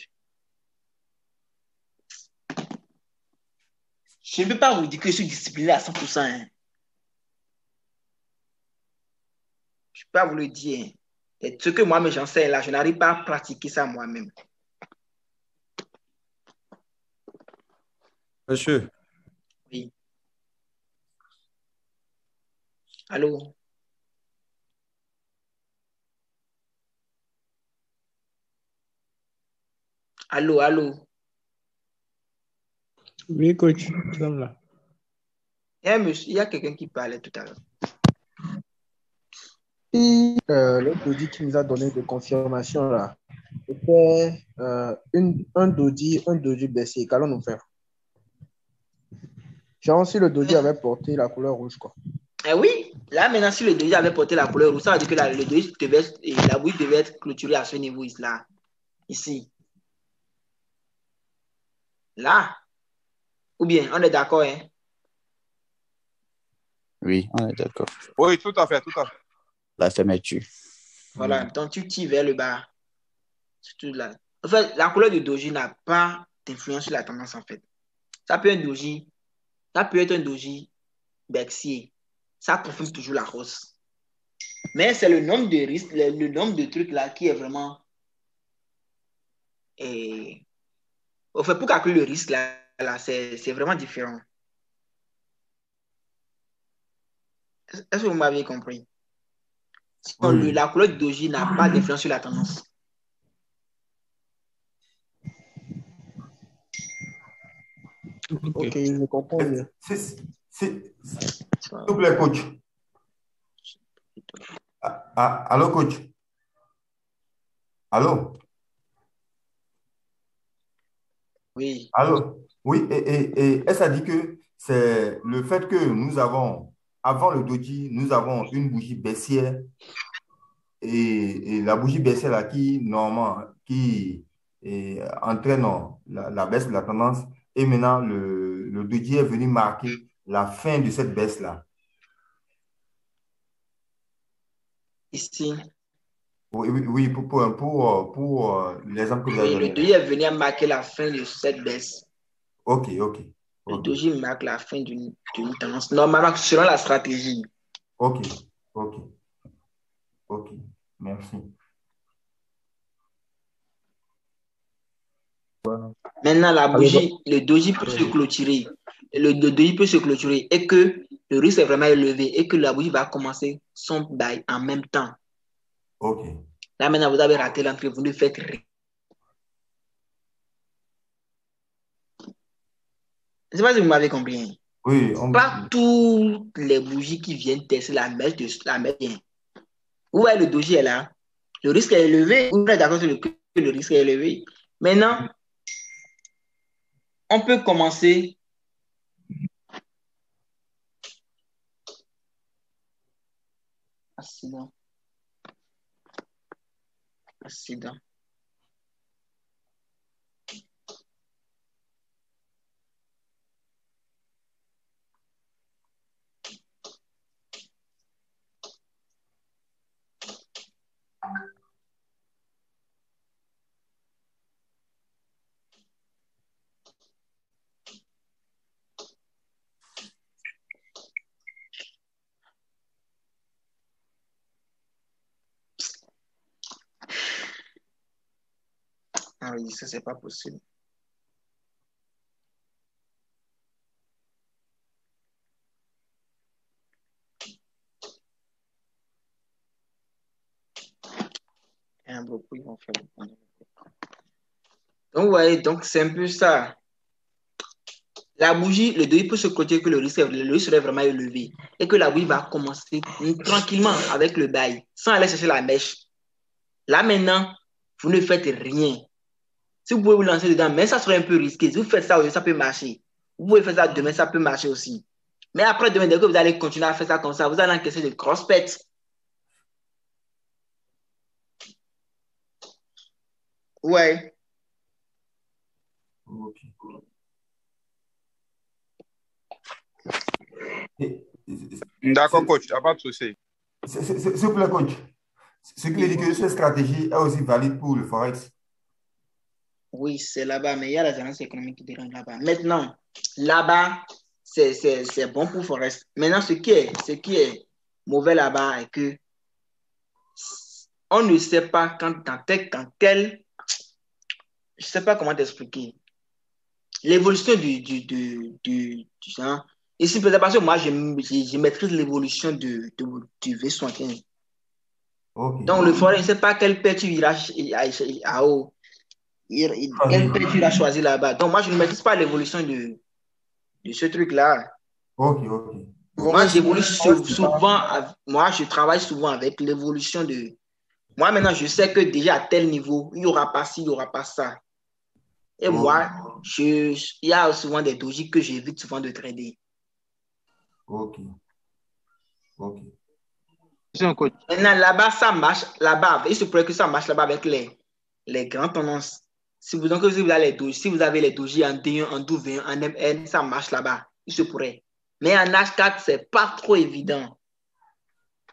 Je ne peux pas vous dire que je suis discipliné à 100%. Hein. Je ne peux pas vous le dire. Hein. Et ce que moi-même j'enseigne là, je n'arrive pas à pratiquer ça moi-même. Monsieur. Oui. Allô? Allô, allô? Oui, coach, nous sommes là. Monsieur, il y a quelqu'un qui parlait tout à l'heure. Le doji qui nous a donné de confirmation là, c'était un doji baissé. Qu'allons-nous faire? Genre, si le doji avait porté la couleur rouge, quoi. Oui, là maintenant, si le doji avait porté la couleur rouge, ça veut dire que le doji la bouille devait être clôturée à ce niveau là. Ici. Là. Ou bien, on est d'accord, hein? Oui, on est d'accord. Oui, tout à fait, tout à fait. La fermeture. Voilà, donc tu tires vers le bas. Surtout là. En fait, la couleur du doji n'a pas d'influence sur la tendance, en fait. Ça peut être un doji Bexier. Ça confirme toujours la hausse. Mais c'est le nombre de risques, le nombre de trucs là qui est vraiment. En fait, pour calculer le risque là c'est vraiment différent. Est-ce que vous m'avez compris? La couleur du doji n'a pas d'influence sur la tendance. Ok, je comprends mieux. S'il vous plaît, coach. Ah, allô, coach? Allô? Oui. Allô? Oui, et elle a dit que c'est le fait que nous avons, avant le doji, nous avons une bougie baissière et la bougie baissière là qui, normalement, qui entraîne la baisse de la tendance et maintenant le doji est venu marquer la fin de cette baisse-là. Ici. Oui, oui, oui, pour l'exemple que vous avez Oui, le donné là. doji est venu marquer la fin de cette baisse. Ok, ok, Le ok, doji marque la fin d'une tendance. Normalement, selon la stratégie. ok, ok, ok. Merci. Maintenant, la bougie, le doji peut se clôturer. Le doji peut se clôturer et que le risque est vraiment élevé et que la bougie va commencer son bail en même temps. Ok. Là, maintenant, vous avez raté l'entrée, vous ne faites rien. Je ne sais pas si vous m'avez compris. Oui, Pas toutes les bougies qui viennent tester la mèche bien. Vous voyez, le doji est là. Le risque est élevé. Vous êtes d'accord que le risque est élevé. Maintenant, on peut commencer. Accident. Ah oui, ça, c'est pas possible. Beaucoup, ils vont faire beaucoup. Donc, vous voyez, donc c'est un peu ça. La bougie, le doji peut se côté que le risque serait vraiment élevé et que la bougie va commencer tranquillement avec le bail, sans aller chercher la mèche. Là, maintenant, vous ne faites rien. Si vous pouvez vous lancer dedans, mais ça serait un peu risqué. Si vous faites ça aujourd'hui, ça peut marcher. Vous pouvez faire ça demain, ça peut marcher aussi. Mais après demain, dès que vous allez continuer à faire ça comme ça, vous allez encaisser de grosses pertes. Ouais. D'accord, coach, il n'y a pas de souci. S'il vous plaît, coach. Ce qui veut dire que cette stratégie est aussi valide pour le Forex. Oui, c'est là-bas, mais il y a les agences économiques qui dérangent là-bas. Maintenant, là-bas, c'est bon pour Forex. Maintenant, ce qui est mauvais là-bas est que on ne sait pas quand quel, je ne sais pas comment t'expliquer, l'évolution du genre. Ici, peut-être parce que moi, je maîtrise l'évolution du V75. Okay. Donc, le Forex, je ne sais pas quel paire tu iras à haut. Quel paire tu iras choisir là-bas. Donc, moi, je ne maîtrise pas l'évolution de ce truc-là. Ok, ok. Moi, j'évolue souvent, moi, je travaille souvent avec l'évolution de. Moi, maintenant, je sais que déjà à tel niveau, il n'y aura pas ci, il n'y aura pas ça. Et moi, il y a souvent des doji que j'évite souvent de trader. Ok. Ok. Maintenant, là-bas, ça marche. Là-bas, il se pourrait que ça marche là-bas avec les grandes tendances. Si vous avez les doji en D1, en W1, en MN, ça marche là-bas. Il se pourrait. Mais en H4, ce n'est pas trop évident.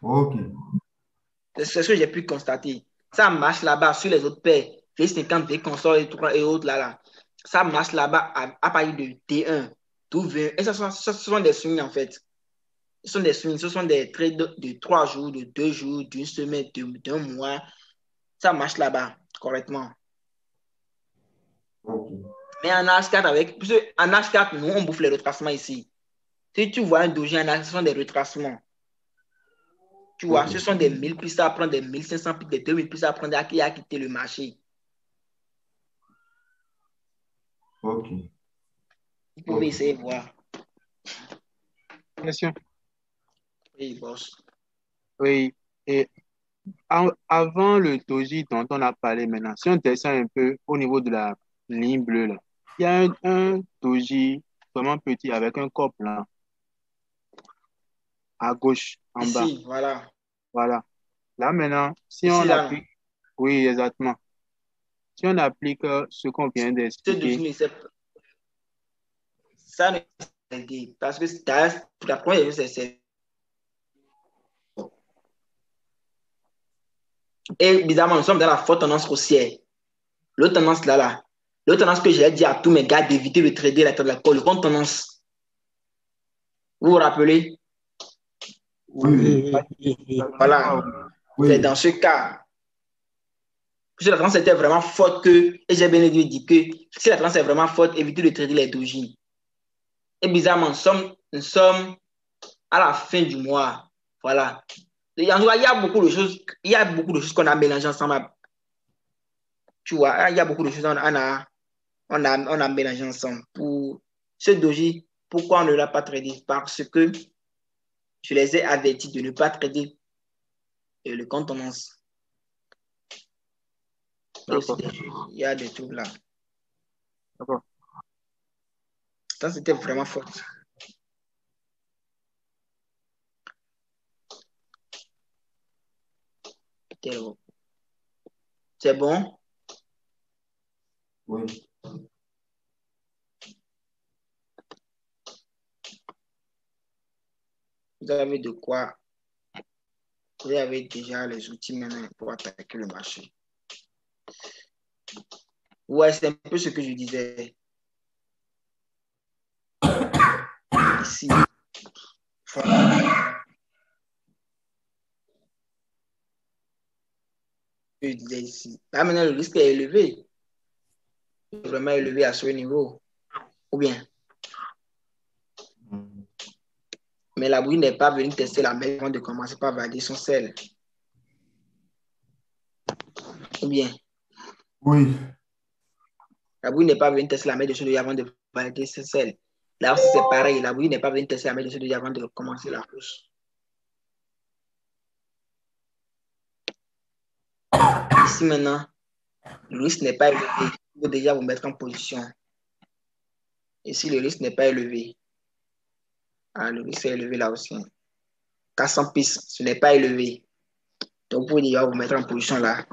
Ok. C'est ce que j'ai pu constater. Ça marche là-bas sur les autres paires. V50, V-console et autres là. Ça marche là-bas à partir de T1, W1. Et ce sont des swings en fait. Ce sont des swings, ce sont des trades de 3 jours, de 2 jours, d'une semaine, d'un mois. Ça marche là-bas correctement. Okay. Mais en H4, en H4, nous, on bouffe les retracements ici. Si tu vois un doji en H4, ce sont des retracements. Tu vois, ce sont des 1000 pistes à prendre, des 1500 pistes, des 2000 pistes à prendre qui a quitté le marché. Ok. Vous pouvez essayer de voir. Question. Oui, boss. Oui, et Avant le doji dont on a parlé maintenant, si on descend un peu au niveau de la ligne bleue, là, il y a un doji vraiment petit avec un corps blanc à gauche, en bas. Ici, voilà. Voilà. Là maintenant, si Ici, on là, non. applique, oui, exactement. Si on applique ce qu'on vient Ce d'expliquer, doji, ça ne s'est dit. Parce que pour la première chose, c'est. Et bizarrement, nous sommes dans la forte tendance haussière. L'autre tendance là. L'autre tendance que j'ai dit à tous mes gars d'éviter de trader la bonne tendance. Vous vous rappelez? Oui. Voilà. Oui. C'est dans ce cas. Si la tendance était vraiment forte et j'ai bien dit que si la tendance est vraiment forte, évitez de trader les doji. Et bizarrement, nous sommes à la fin du mois. Voilà. En tout cas, il y a beaucoup de choses qu'on a mélangées ensemble. Tu vois, il y a beaucoup de choses qu'on a mélangées ensemble. Pour ce doji, pourquoi on ne l'a pas tradé? Parce que je les ai avertis de ne pas trader le compte tendance. Il y a des trucs là. D'accord. Ça, c'était vraiment fort. C'est bon? Oui. Vous avez de quoi? Vous avez déjà les outils maintenant pour attaquer le marché. Ouais, c'est un peu ce que je disais. Ici. Voilà. Je disais ici. Là, maintenant, le risque est élevé. Vraiment élevé à ce niveau. Ou bien? Mais la bouille n'est pas venue tester la mer avant de commencer par valider son sel. Ou bien? Oui. La bouille n'est pas venue tester la mer de ce avant de valider son sel. Là aussi, c'est pareil. La bouille n'est pas venue tester la mer de ce avant de commencer la course. Ici maintenant, le risque n'est pas élevé. Il faut déjà vous mettre en position. Et si le risque n'est pas élevé, le risque est élevé là aussi. 400 pistes, ce n'est pas élevé. Donc, vous pouvez déjà vous mettre en position là.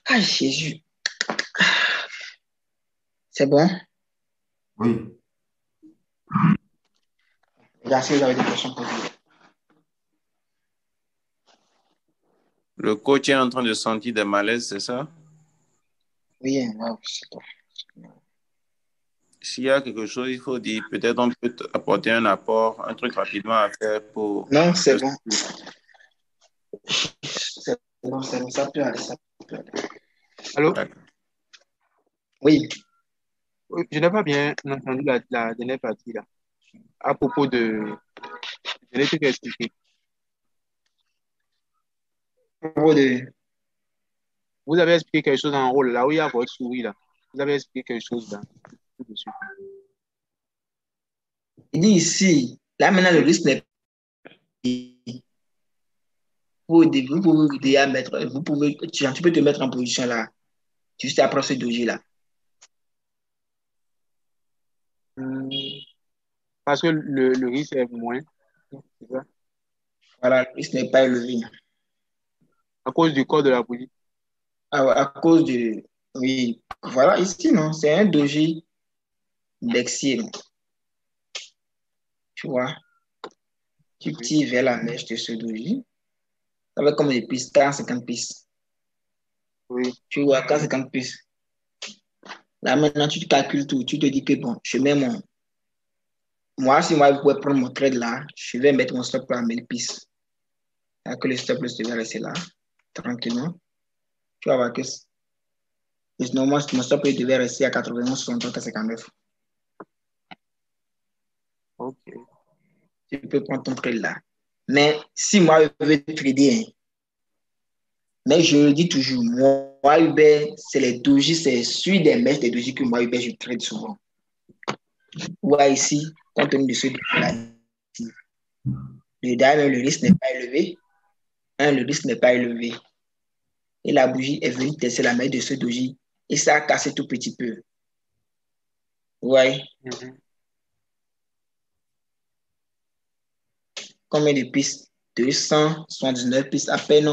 Ah, Jésus. C'est bon? Oui. Merci, vous avez des questions pour vous. Le coach est en train de sentir des malaises, c'est ça? Oui, c'est bon. S'il y a quelque chose, il faut dire, peut-être on peut apporter un apport, un truc rapidement à faire pour... Non, c'est bon. C'est bon, ça peut aller, ça peut aller. Allô? Oui. Je n'ai pas bien entendu la dernière partie là. À propos de... Je l'ai tout expliqué. À propos de... Vous avez expliqué quelque chose en haut, là où il y a votre souris là. Vous avez expliqué quelque chose là. Il dit ici, là maintenant le risque n'est vous pouvez déjà mettre, tu peux te mettre en position là, juste après ce dossier là. Parce que le risque est moins. Voilà, le risque n'est pas élevé. À cause du corps de la bougie. À cause de... Oui, voilà, ici, non, c'est un doji baixier. Tu vois, tu tires vers la mèche de ce doji, avec comme des pistes, 40-50 pistes. Oui. Tu vois, 40-50 pistes. Là, maintenant, tu calcules tout. Tu te dis que, bon, je mets mon... Moi, si moi, je pouvais prendre mon trade là, je vais mettre mon stop à 1000 pistes. Alors que le stop loss devait rester là, tranquillement. Tu vas voir que... Normalement, mon stop devait rester à 91, 63, 59. Ok. Tu peux prendre ton trade là. Mais si moi, je veux trader, mais je le dis toujours, moi, Uber, c'est les doji, c'est sur des mèches des doji que moi, Uber, je trade souvent. Ouais, ici, compte tenu de ce là, le risque n'est pas élevé. le risque n'est pas élevé. Et la bougie est venue tester la maille de ce doji et ça a cassé tout petit peu. Ouais. Combien de pistes? 279 pistes, à peine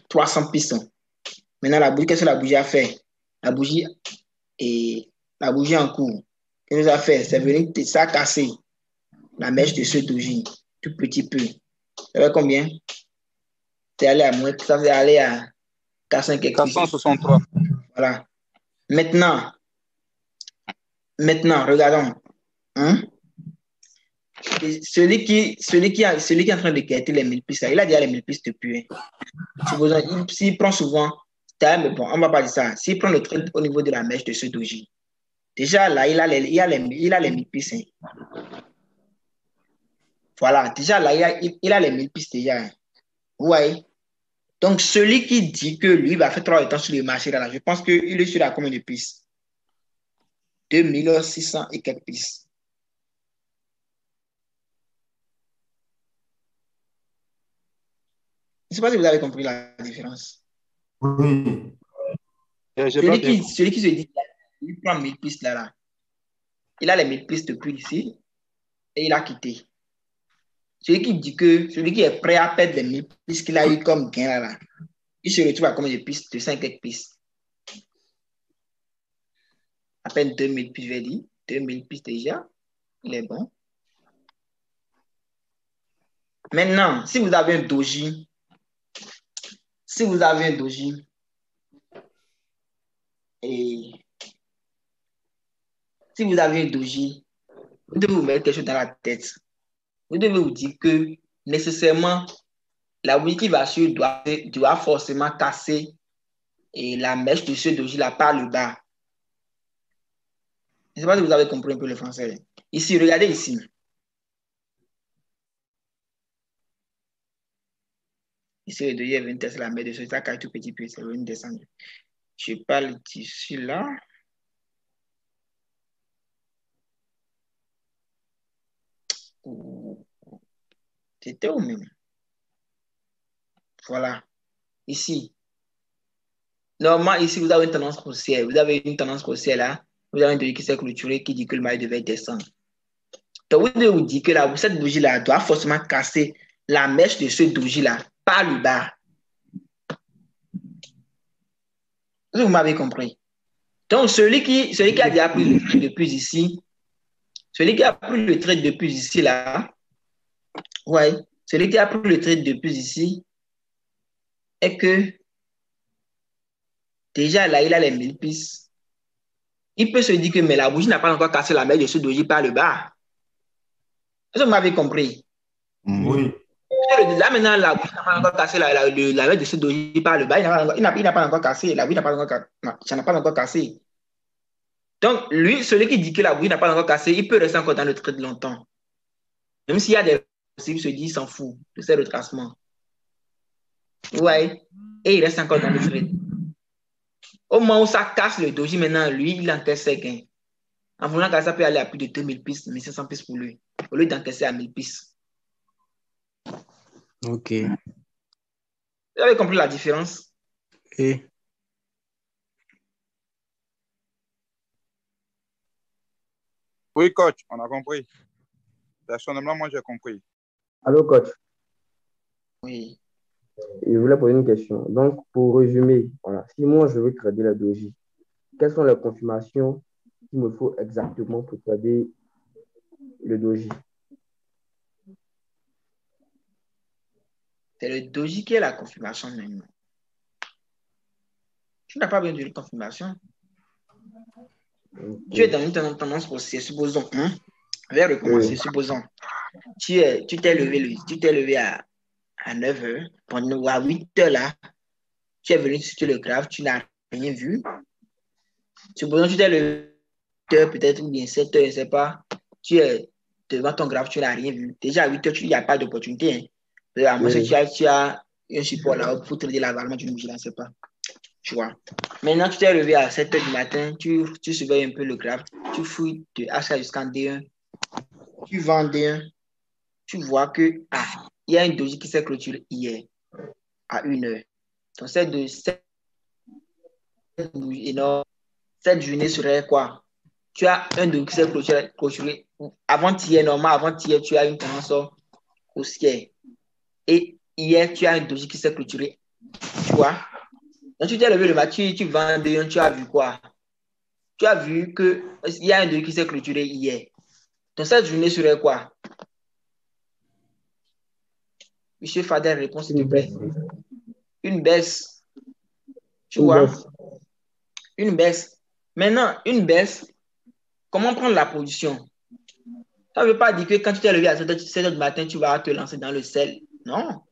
300 pistes. Maintenant, la bougie, qu'est-ce que la bougie a fait? La bougie en cours. Qu'est-ce qu'elle a fait? C'est venu, ça a cassé la mèche de ce doji, tout petit peu. Ça fait combien? C'est allé à moins, ça c'est allé à 463. Voilà. Maintenant, regardons. Hein? Celui qui est en train de quitter les 1000 pistes, il a déjà les 1000 pistes depuis. S'il prend souvent, mais bon, on ne va pas dire ça. S'il prend le trade au niveau de la mèche de ce doji, déjà là, il a les 1000 pistes. Hein. Voilà, déjà là, il a les 1000 pistes déjà. Hein. Ouais. Donc, celui qui dit que lui va faire trop de temps sur le marché, là, je pense qu'il est sur la combien de pistes? 2600 et quelques pistes. Je ne sais pas si vous avez compris la différence. Oui. Celui qui se dit qu'il prend 1000 pistes là, il a les 1000 pistes depuis ici et il a quitté. Celui qui est prêt à perdre les 1000 pistes qu'il a eu comme gain là, il se retrouve à combien de pistes? De 5 quelques pistes. À peine 2000 pistes, je vais dire. 2000 pistes déjà. Il est bon. Maintenant, si vous avez un doji, vous devez vous mettre quelque chose dans la tête. Vous devez vous dire que nécessairement, la bougie qui va suivre doit forcément casser et la mèche de ce doji là par le bas. Je ne sais pas si vous avez compris un peu le français. Ici, regardez ici. Ici, le doji est venu tester la mèche de ce doji, ça casse tout petit peu, c'est venu descendre. Je parle d'ici là. C'était où même? Voilà. Ici. Normalement, ici, vous avez une tendance haussière. Vous avez une tendance haussière là. Vous avez un doji qui s'est clôturé qui dit que le marché devait descendre. Donc, vous devez vous dire que cette bougie-là doit forcément casser la mèche de ce doji-là par le bas. Vous m'avez compris. Donc, celui qui a déjà pris le trade depuis ici, ouais, celui qui a pris le trade depuis ici, est que déjà là, il a les 1000 pistes. Il peut se dire que mais la bougie n'a pas encore cassé la mèche de ce doji par le bas. Est-ce que vous m'avez compris? Oui. Là, maintenant, la bougie n'a pas encore cassé la mèche de ce doji par le bas. Il n'a pas encore cassé. La bougie n'a pas encore cassé. Donc, lui, celui qui dit que la bougie n'a pas encore cassé, il peut rester encore dans le trade longtemps. Même s'il y a des possibles, il se dit, il s'en fout de ces retracements. Ouais. Et il reste encore dans le trade. Au moment où ça casse le doji, maintenant, lui, il encaisse ses gains. En voulant que ça peut aller à plus de 2000 pistes, 1500 pistes pour lui, au lieu d'encaisser à 1000 pistes. Ok. Vous avez compris la différence? Et Oui, coach, on a compris. Personnellement, moi, j'ai compris. Allô, coach. Oui. Je voulais poser une question. Donc, pour résumer, voilà, si moi, je veux trader la doji, quelles sont les confirmations qu'il me faut exactement pour trader le doji? C'est le doji qui est la confirmation maintenant. Tu n'as pas besoin d'une confirmation. Okay. Tu es dans une tendance haussière, supposons. Je vais recommencer, oui. Supposons. Tu t'es levé à 9 heures. Pendant à 8 heures là, tu es venu sur le graphe, tu n'as rien vu. Supposons que tu t'es levé peut-être ou bien 7 heures, je ne sais pas. Tu es devant ton graphe, tu n'as rien vu. Déjà à 8 heures, il n'y a pas d'opportunité. Hein. À moins que tu as un support là pour trader la valeur d'une bougie, je ne sais pas. Tu vois. Maintenant, tu t'es levé à 7 heures du matin, tu surveilles un peu le graphe, tu fouilles de achat jusqu'en D1, tu vends D1, tu vois que il y a une doji qui s'est clôturée hier à 1h. Donc, cette journée serait quoi? Tu as un doji qui s'est clôturé. Avant-hier, normalement, avant-hier, tu as une tendance haussière. Et hier, tu as un doji qui s'est clôturé. Tu vois? Donc, tu t'es levé le matin, tu vends de tu as vu quoi? Tu as vu qu'il y a un doji qui s'est clôturé hier. Donc, cette journée serait quoi? Monsieur Fader, réponse s'il te plaît. Une baisse. Tu vois? Une baisse. Maintenant, une baisse, comment prendre la position? Ça ne veut pas dire que quand tu t'es levé à 7h du matin, tu vas te lancer dans le sel. Non.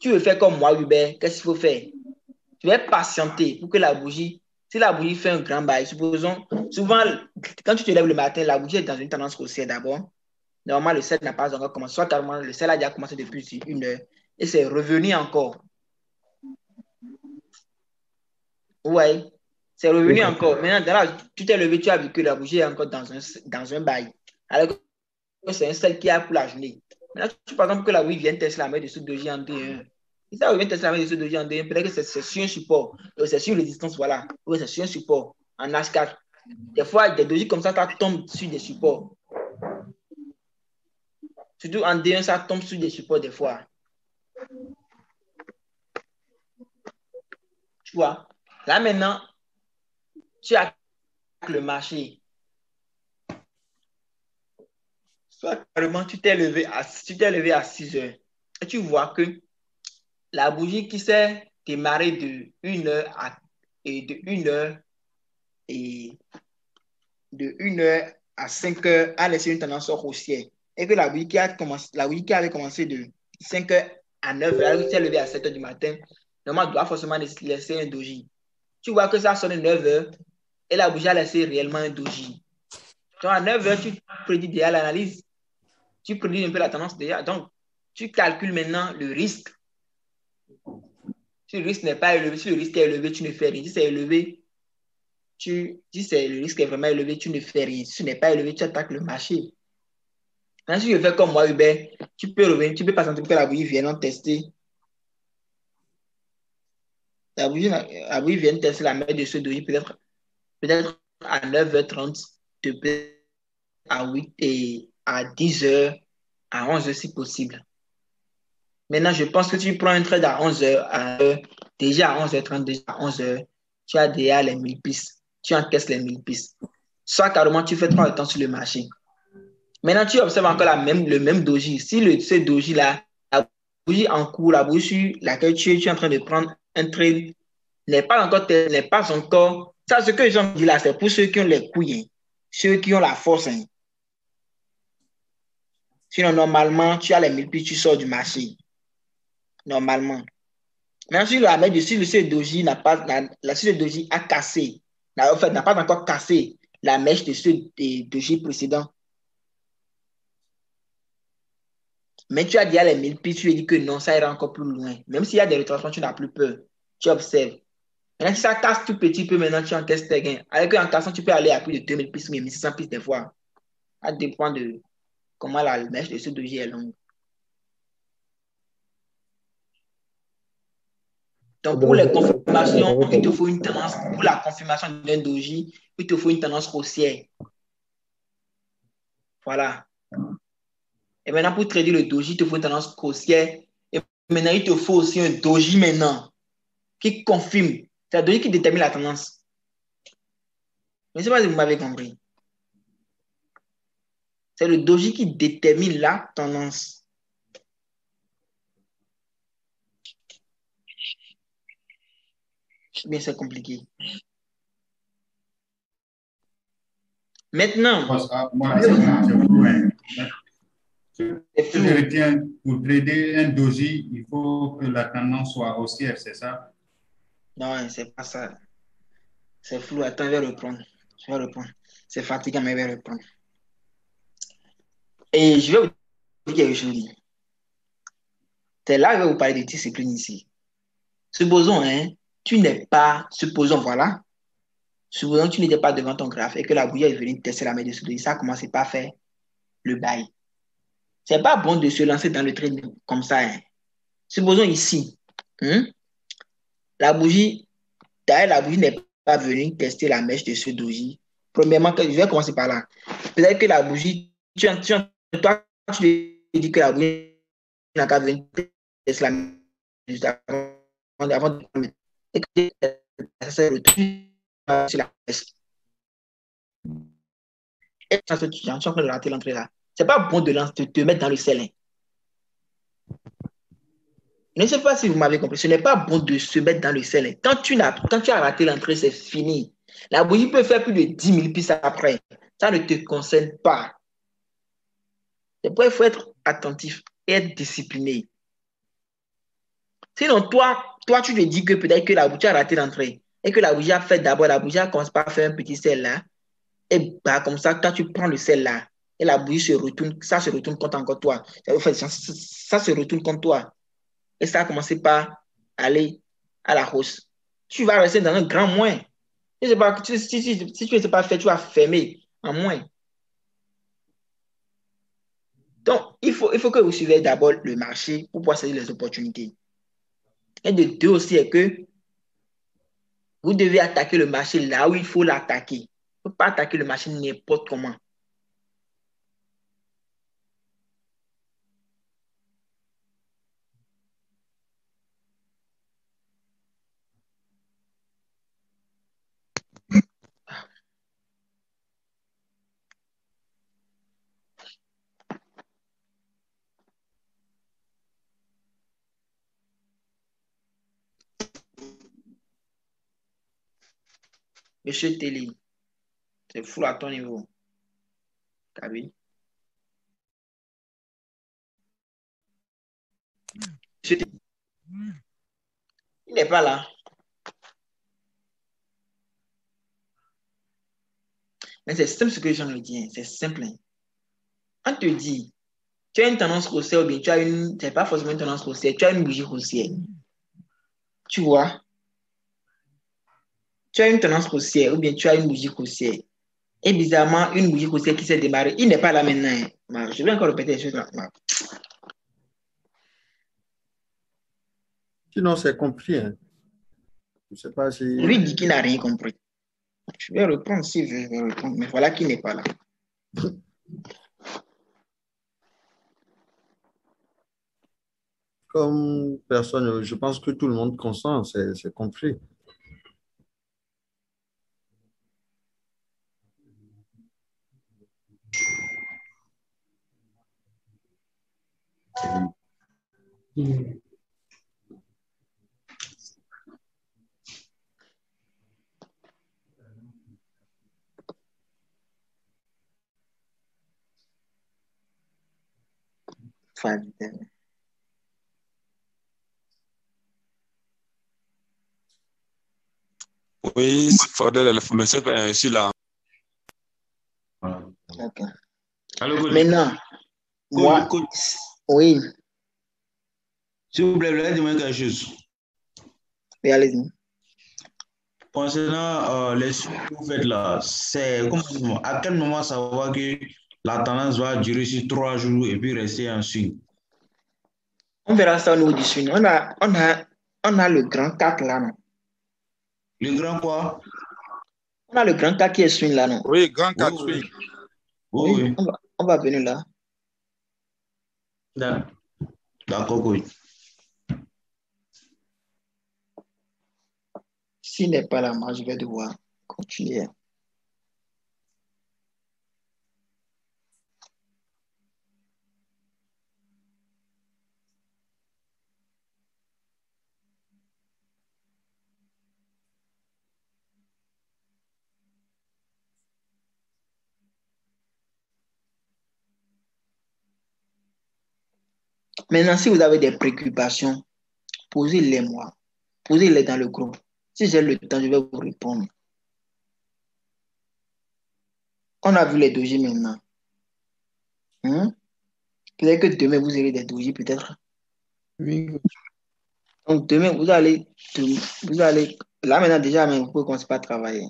Tu veux faire comme moi, Hubert, qu'est-ce qu'il faut faire? Tu vas patienter pour que la bougie, si la bougie fait un grand bail, supposons, souvent, quand tu te lèves le matin, la bougie est dans une tendance haussière d'abord. Normalement, le sel n'a pas encore commencé. Soit carrément, le sel a déjà commencé depuis 1h et c'est revenu encore. Ouais, c'est revenu encore. Maintenant, tu t'es levé, tu as vu que la bougie est encore dans un bail. Alors que c'est un sel qui a pour la journée. Maintenant, par exemple, que la bougie vienne tester la main dessous de J en D1. Si ça vient tester la main dessous de J en D1, peut-être que c'est sur un support. C'est sur résistance, voilà. Oui, c'est sur un support en H4. Des fois, des dojis comme ça tombent sur des supports. Surtout en D1, ça tombe sur des supports des fois. Tu vois? Là, maintenant, tu as le marché. Soit carrément, tu t'es levé à 6h. Et tu vois que la bougie qui s'est démarrée de 1h à 5h a laissé une tendance haussière. Et que la bougie qui avait commencé de 5h à 9h, elle s'est levée à 7h du matin, normalement, doit forcément laisser un doji. Tu vois que ça sonne à 9h et la bougie a laissé réellement un doji. Donc à 9h, tu prédis déjà l'analyse. Tu prédis un peu la tendance déjà. Donc, tu calcules maintenant le risque. Si le risque n'est pas élevé, si le risque est élevé, tu ne fais rien. Si c'est élevé, si le risque est vraiment élevé, tu ne fais rien. Si ce n'est pas élevé, tu attaques le marché. Maintenant, si je fais comme moi, Hubert, tu peux revenir, tu peux patienter pour que la bougie vienne en tester. La bougie vient tester la main de ce doji peut-être à 9h30, à 8 et à 10h, à 11h si possible. Maintenant, je pense que tu prends un trade à 11h, déjà à 11h30, déjà à 11h, tu as déjà les 1000 pistes. Tu encaisses les 1000 pistes. Soit carrément, tu fais 3 temps sur le marché. Maintenant, tu observes encore le même doji. Si ce doji-là, la bougie en cours, la bougie sur laquelle tu es en train de prendre un trade, n'est pas encore. Ça, ce que les gens disent là, c'est pour ceux qui ont les couilles, hein. Ceux qui ont la force. Hein. Sinon, normalement, tu as les 1000 pistes, tu sors du marché. Normalement. Maintenant, si le doji n'a pas, si le doji a cassé, en fait, n'a pas encore cassé la mèche de ce doji précédent. Mais tu as déjà les 1000 pistes, tu lui dis que non, ça ira encore plus loin. Même s'il y a des retrancements, tu n'as plus peur. Tu observes. Maintenant, si ça casse tout petit peu, maintenant, tu encaisses tes gains. Avec en cassant, tu peux aller à plus de 2000 pistes, mais 1600 pistes des fois. Ça dépend de comment la mèche de ce doji est longue. Donc, pour les confirmations, il te faut une tendance. Pour la confirmation d'un doji, il te faut une tendance haussière. Voilà. Et maintenant, pour trader le doji, il te faut une tendance haussière. Et maintenant, il te faut aussi un doji maintenant qui confirme. C'est le doji qui détermine la tendance. Je ne sais pas si vous m'avez compris. C'est le doji qui détermine la tendance. Mais c'est compliqué. Maintenant, je retiens, pour trader un doji, il faut que la tendance soit haussière, c'est ça? Non, c'est pas ça. C'est flou. Attends, je vais reprendre. C'est fatigant, mais je vais reprendre. Et je vais vous dire quelque chose. C'est là que je vais vous parler de discipline ici. Supposons, tu n'es pas... Supposons, que tu n'étais pas devant ton graphe et que la bougie est venue tester la main de ce doji. Ça a commencé par faire le bail. C'est pas bon de se lancer dans le trade comme ça. Supposons ici, la bougie, d'ailleurs, la bougie n'est pas venue tester la mèche de ce doji. Premièrement, je vais commencer par là. Peut-être que la bougie, toi, tu dis que la bougie n'a qu'à venir tester la mèche juste avant de et que ça se retrouve sur la mèche. Et ça se tient, tu es en train de rater l'entrée là. C'est pas bon de te mettre dans le sel. Hein. Je ne sais pas si vous m'avez compris. Ce n'est pas bon de se mettre dans le sel. Quand tu as raté l'entrée, c'est fini. La bougie peut faire plus de 10 000 pistes après. Ça ne te concerne pas. C'est pourquoi il faut être attentif et être discipliné. Sinon, toi, tu te dis que peut-être que la bougie a raté l'entrée et que la bougie a fait d'abord, la bougie a commencé par faire un petit sel là. Et bah, comme ça, quand tu prends le sel là, et la bougie se retourne, ça se retourne contre encore toi. Ça se retourne contre toi. Et ça a commencé par aller à la hausse. Tu vas rester dans un grand moins. Si tu ne sais pas faire, tu vas fermer en moins. Donc, il faut que vous suivez d'abord le marché pour pouvoir saisir les opportunités. Et de deux aussi est que vous devez attaquer le marché là où il faut l'attaquer. Il ne faut pas attaquer le marché n'importe comment. Monsieur Télé, c'est fou à ton niveau. T'as vu? Monsieur Télé, il n'est pas là. Mais c'est simple ce que j'en ai dit. C'est simple. On te dit, tu as une tendance haussière ou bien tu as une. C'est pas forcément une tendance haussière, tu as une bougie haussière. Tu vois? Tu as une tendance haussière ou bien tu as une bougie haussière. Et bizarrement, une bougie haussière qui s'est démarrée, il n'est pas là maintenant. Je vais encore répéter les choses là. Sinon, c'est compris. Hein. Je ne sais pas si. Lui dit qu'il n'a rien compris. Je vais reprendre si je vais répondre, mais voilà qu'il n'est pas là. Comme personne, je pense que tout le monde consent, c'est compris. Oui, Fadel, l'information est sur la. D'accord. Allô, coach. Maintenant, moi, oui. S'il vous plaît, je voulais demander quelque chose. Oui, allez-y. Concernant les suites que vous faites là, c'est à quel moment savoir que la tendance va durer sur 3 jours et puis rester en swing? On verra ça au niveau du swing. On a le grand 4 là, non? Le grand quoi? On a le grand 4 qui est swing là, non? Oui, grand 4 swing. Oui. On va venir là. D'accord, coach. S'il n'est pas là, moi, je vais devoir continuer. Maintenant, si vous avez des préoccupations, posez-les moi. Posez-les dans le groupe. Si j'ai le temps, je vais vous répondre. On a vu les dojis maintenant. Peut-être que demain, vous aurez des dojis, peut-être. Oui. Donc, demain, vous allez, là maintenant déjà, mais vous pouvez commencer par travailler.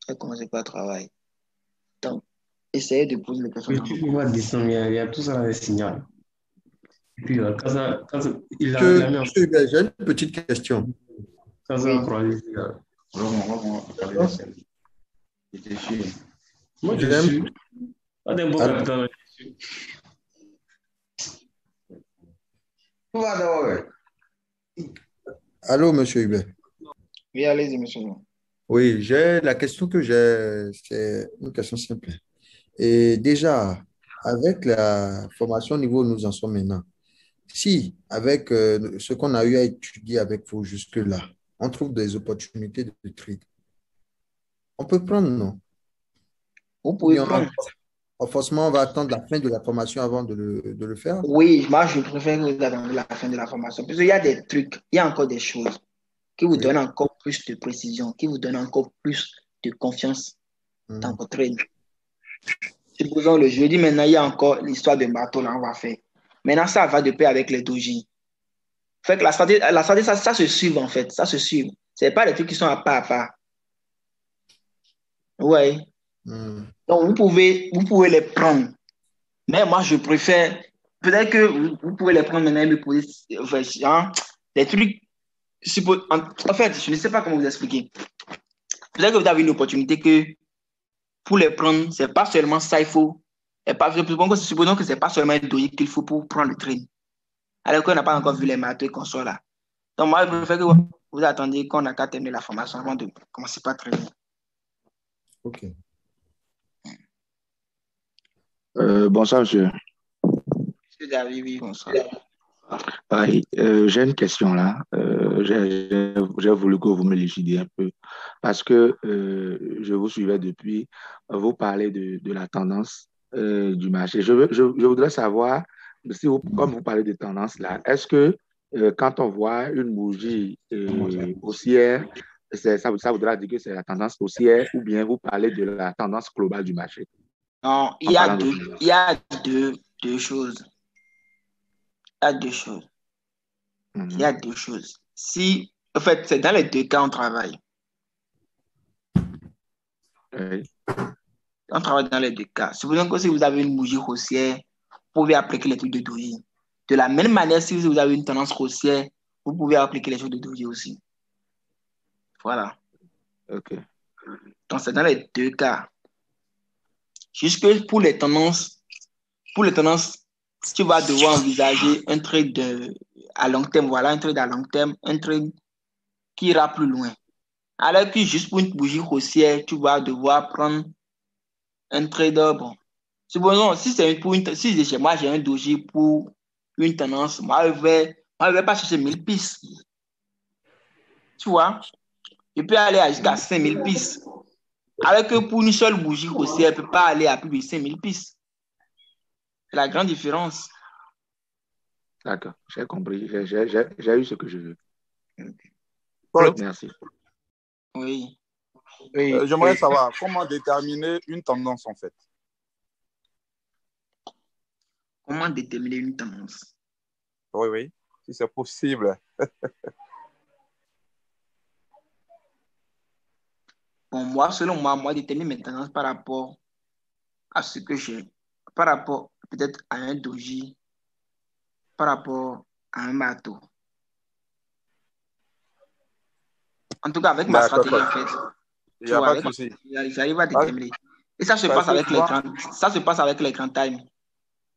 Vous commencez par travailler. Donc, essayez de poser les questions Mais dans tu le peux groupe. voir descendre, il y a tout ça dans les signaux. Et puis, il a mis en Monsieur Hubert, j'ai une petite question. quand ça a croisé, moi, je suis pas d'un bon capitaine. Allô, monsieur Hubert. Oui, allez-y, monsieur. Oui, la question que j'ai, c'est une question simple. Et déjà, avec la formation au niveau où nous en sommes maintenant, si, avec ce qu'on a eu à étudier avec vous jusque-là, on trouve des opportunités de trade, on peut prendre, non? Vous pouvez prendre. Forcément, on va attendre la fin de la formation avant de le faire? Oui, moi, je préfère que vous attendiez la fin de la formation. Parce qu'il y a des trucs, il y a encore des choses qui vous donnent encore plus de précision, qui vous donnent encore plus de confiance dans votre trade. Supposons le jeudi, maintenant, il y a encore l'histoire de bateau, là, on va faire. Maintenant, ça va de pair avec les doji. Fait que la stratégie, ça se suit, en fait. Ça se suit. Ce n'est pas des trucs qui sont à part. Ouais. Donc, vous pouvez les prendre. Mais moi, je préfère... Peut-être que vous pouvez les prendre maintenant et me poser des trucs... En fait, je ne sais pas comment vous expliquer. Peut-être que vous avez une opportunité que pour les prendre, ce n'est pas seulement ça, il faut... Supposons que ce n'est pas seulement un doji qu'il faut pour prendre le train. Alors qu'on n'a pas encore vu les maths qu'on soit là. Donc, moi, je préfère que vous attendiez qu'on n'a qu'à terminer la formation avant de commencer par traîner. OK. Bonsoir, monsieur. Monsieur David, oui, bonsoir. Oui, j'ai une question là. J'ai voulu que vous me l'élucidiez un peu parce que je vous suivais depuis. Vous parlez de la tendance du marché. Je voudrais savoir, si comme vous parlez de tendance là, est-ce que quand on voit une bougie haussière, ça voudra dire que c'est la tendance haussière ou bien vous parlez de la tendance globale du marché? Non, il y a deux choses. Il y a deux choses. Il y a deux choses. Si, en fait, c'est dans les deux cas, on travaille. Oui. On travaille dans les deux cas. Supposons que si vous avez une bougie haussière, vous pouvez appliquer les trucs de doji. De la même manière, si vous avez une tendance haussière, vous pouvez appliquer les choses de doji aussi. Voilà. OK. Donc, c'est dans les deux cas. Jusque pour les tendances, tu vas devoir envisager un trade à long terme. Voilà, un trade à long terme, un trade qui ira plus loin. Alors que juste pour une bougie haussière, tu vas devoir prendre un trader. Bon, supposons, si chez moi, j'ai un doji pour une tendance, moi, je vais pas chercher 1000 pistes. Tu vois, je peux aller jusqu'à 5000 pistes. Alors que pour une seule bougie haussière, elle ne peut pas aller à plus de 5000 pistes. C'est la grande différence. D'accord, j'ai compris. J'ai eu ce que je veux. Merci. Oui. J'aimerais savoir comment déterminer une tendance en fait. Comment déterminer une tendance? Oui, si c'est possible. Bon, moi, selon moi, détermine mes tendances par rapport à ce que j'ai, par rapport peut-être à un doji, par rapport à un bateau. En tout cas, avec ma stratégie, en fait. Il n'y a pas de souci. J'arrive à déterminer. Et ça se passe avec les grands times.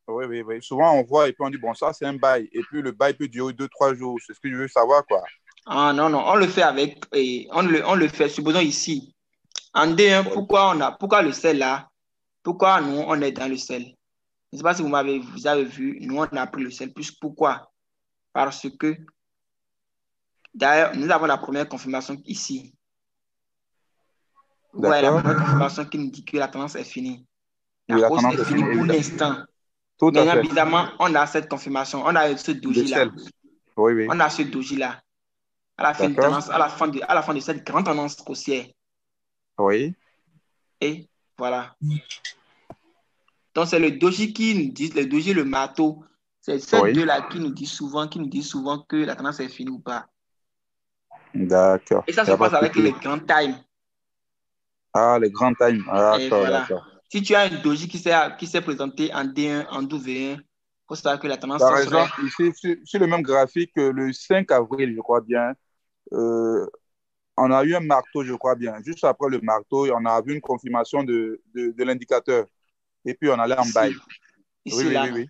Oui. Souvent, on voit et puis on dit, bon, ça, c'est un bail. Et puis, le bail peut durer 2-3 jours. C'est ce que je veux savoir, quoi. Ah, non. On le fait avec... On le fait, supposons ici. En D1, pourquoi le sel là? Pourquoi nous, on est dans le sel? Je ne sais pas si vous avez vu, nous, on a pris le sel. Plus pourquoi? Parce que, d'ailleurs, nous avons la première confirmation ici. Ouais, la première confirmation qui nous dit que la tendance est finie. La hausse est finie pour l'instant. Mais évidemment, on a cette confirmation. On a ce doji-là. Oui. On a ce doji-là. À la fin de tendance, à la fin de cette grande tendance haussière. Oui. Et voilà. Donc, c'est le doji qui nous dit, le doji, le marteau. C'est ces deux-là qui nous disent souvent que la tendance est finie ou pas. D'accord. Et ça se passe avec les grands times. Ah, les grands times. D'accord. Si tu as un doji qui s'est présenté en D1, en W1, il faut savoir que la tendance Par serait... exemple, ici, sur le même graphique, le 5 avril, je crois bien, on a eu un marteau, je crois bien. Juste après le marteau, on a vu une confirmation de l'indicateur. Et puis, on allait en bail. Ici, Oui, là. oui,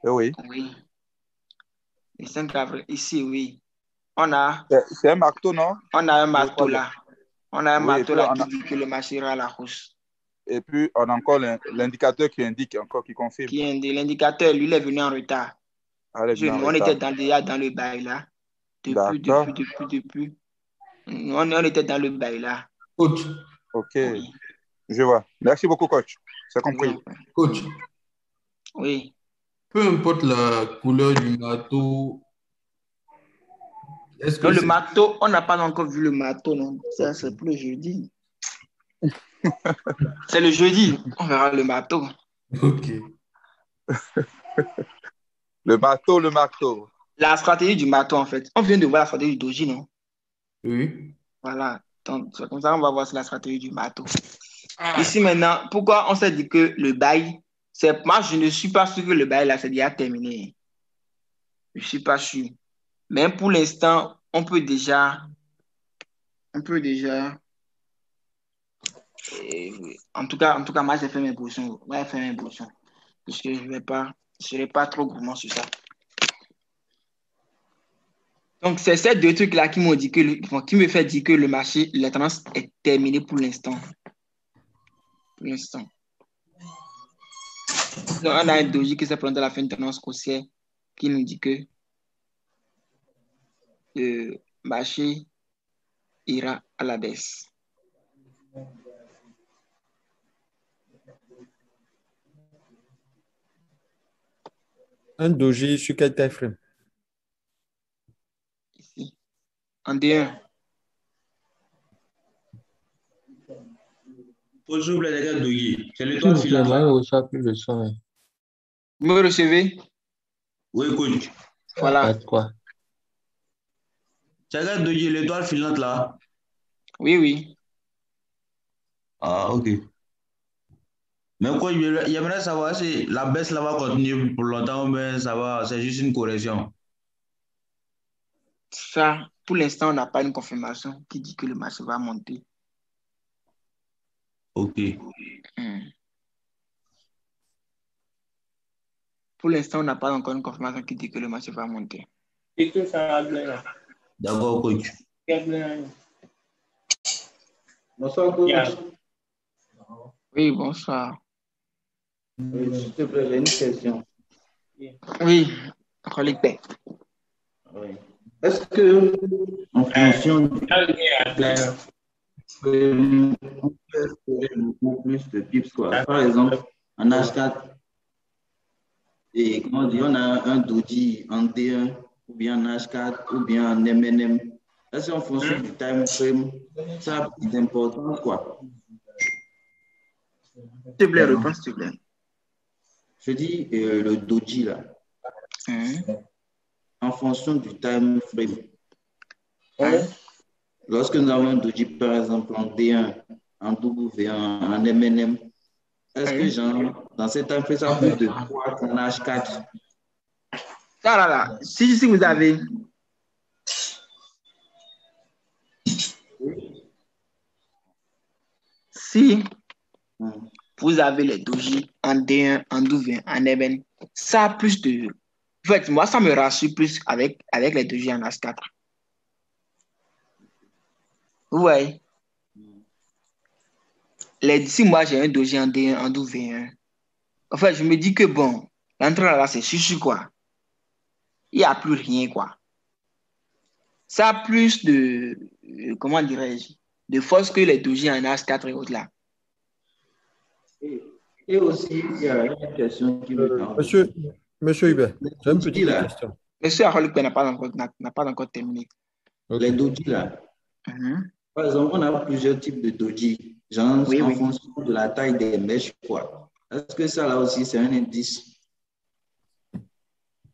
oui, oui. Oui. Le 5 avril, ici, oui. On a... C'est un marteau, non? On a un marteau là. On a un marteau là qui dit que le marché ira à la hausse. Et puis, on a encore l'indicateur qui indique, encore qui confirme. L'indicateur, lui, il est venu en retard. On était déjà dans le bail là. Depuis. On était dans le bail là. Coach. Ok. Oui. Je vois. Merci beaucoup, coach. C'est compris. Coach. Oui. Peu importe la couleur du marteau. Non, le marteau, on n'a pas encore vu le marteau, non. Ça, c'est pour le jeudi. C'est le jeudi. On verra le marteau. Ok. Le marteau. La stratégie du marteau, en fait. On vient de voir la stratégie du doji, non? Oui. Voilà. Donc, c'est comme ça, on va voir la stratégie du marteau. Ici, maintenant, pourquoi on s'est dit que le bail, c'est... Moi, je ne suis pas sûr que le bail, là, c'est déjà terminé. Je ne suis pas sûr. Mais pour l'instant, on peut déjà... En tout cas, moi, j'ai fait mes positions. Parce que je ne serai pas trop gourmand sur ça. Donc, c'est ces deux trucs-là qui m'ont dit qui me fait dire que le marché, la tendance est terminée pour l'instant. Donc, on a un doji qui s'est présenté à la fin de tendance haussière qui nous dit que le marché ira à la baisse. Un doji sur quel time frame? Ici. En D1. Bonjour les gars doji. C'est l'étoile filante. Vous me recevez? Oui, coach. Voilà. Quoi? C'est le doji, l'étoile filante là? Oui. Ah, ok. Mais quoi, j'aimerais savoir si la baisse là va continuer pour longtemps, mais ça va, c'est juste une correction. Ça, pour l'instant, on n'a pas une confirmation qui dit que le marché va monter. Ok. Pour l'instant, on n'a pas encore une confirmation qui dit que le marché va monter. D'accord, coach. Bonsoir, coach. Oui, bonsoir. Oui, s'il te plaît, j'ai une question. Oui, Rolikbe. Oui. Est-ce que, en fonction on peut espérer beaucoup plus de pips, quoi? Par exemple, en H4, et comment dire, on a un doji en D1, ou bien en H4, ou bien en MNM. Est-ce qu'en fonction du time frame, ça a plus d'importance, quoi? S'il te plaît, réponds, s'il te plaît. Je dis le doji, là. En fonction du time frame. Lorsque nous avons un doji, par exemple, en D1, en W1, en MNM, est-ce que, genre, dans cet time frame, ça a plus de poids qu'en H4? Là. Si vous avez... Si vous avez les doji en D1, en W1, en MN, ça a plus de... En fait, moi, ça me rassure plus avec les doji en H4. Ouais. Si moi, j'ai un doji en D1, en W1, en fait, je me dis que bon, l'entrée là, c'est chuchu, quoi. Il n'y a plus rien, quoi. Ça a plus de... comment dirais-je? De force que les doji en H4 et autres là. Et aussi, il y a une question qui me parle. Monsieur Hubert, j'ai une petite question. Monsieur Arolik n'a pas encore terminé. Okay. Les doji là. Par exemple, on a plusieurs types de doji, genre en fonction de la taille des mèches, quoi. Est-ce que ça là aussi c'est un indice?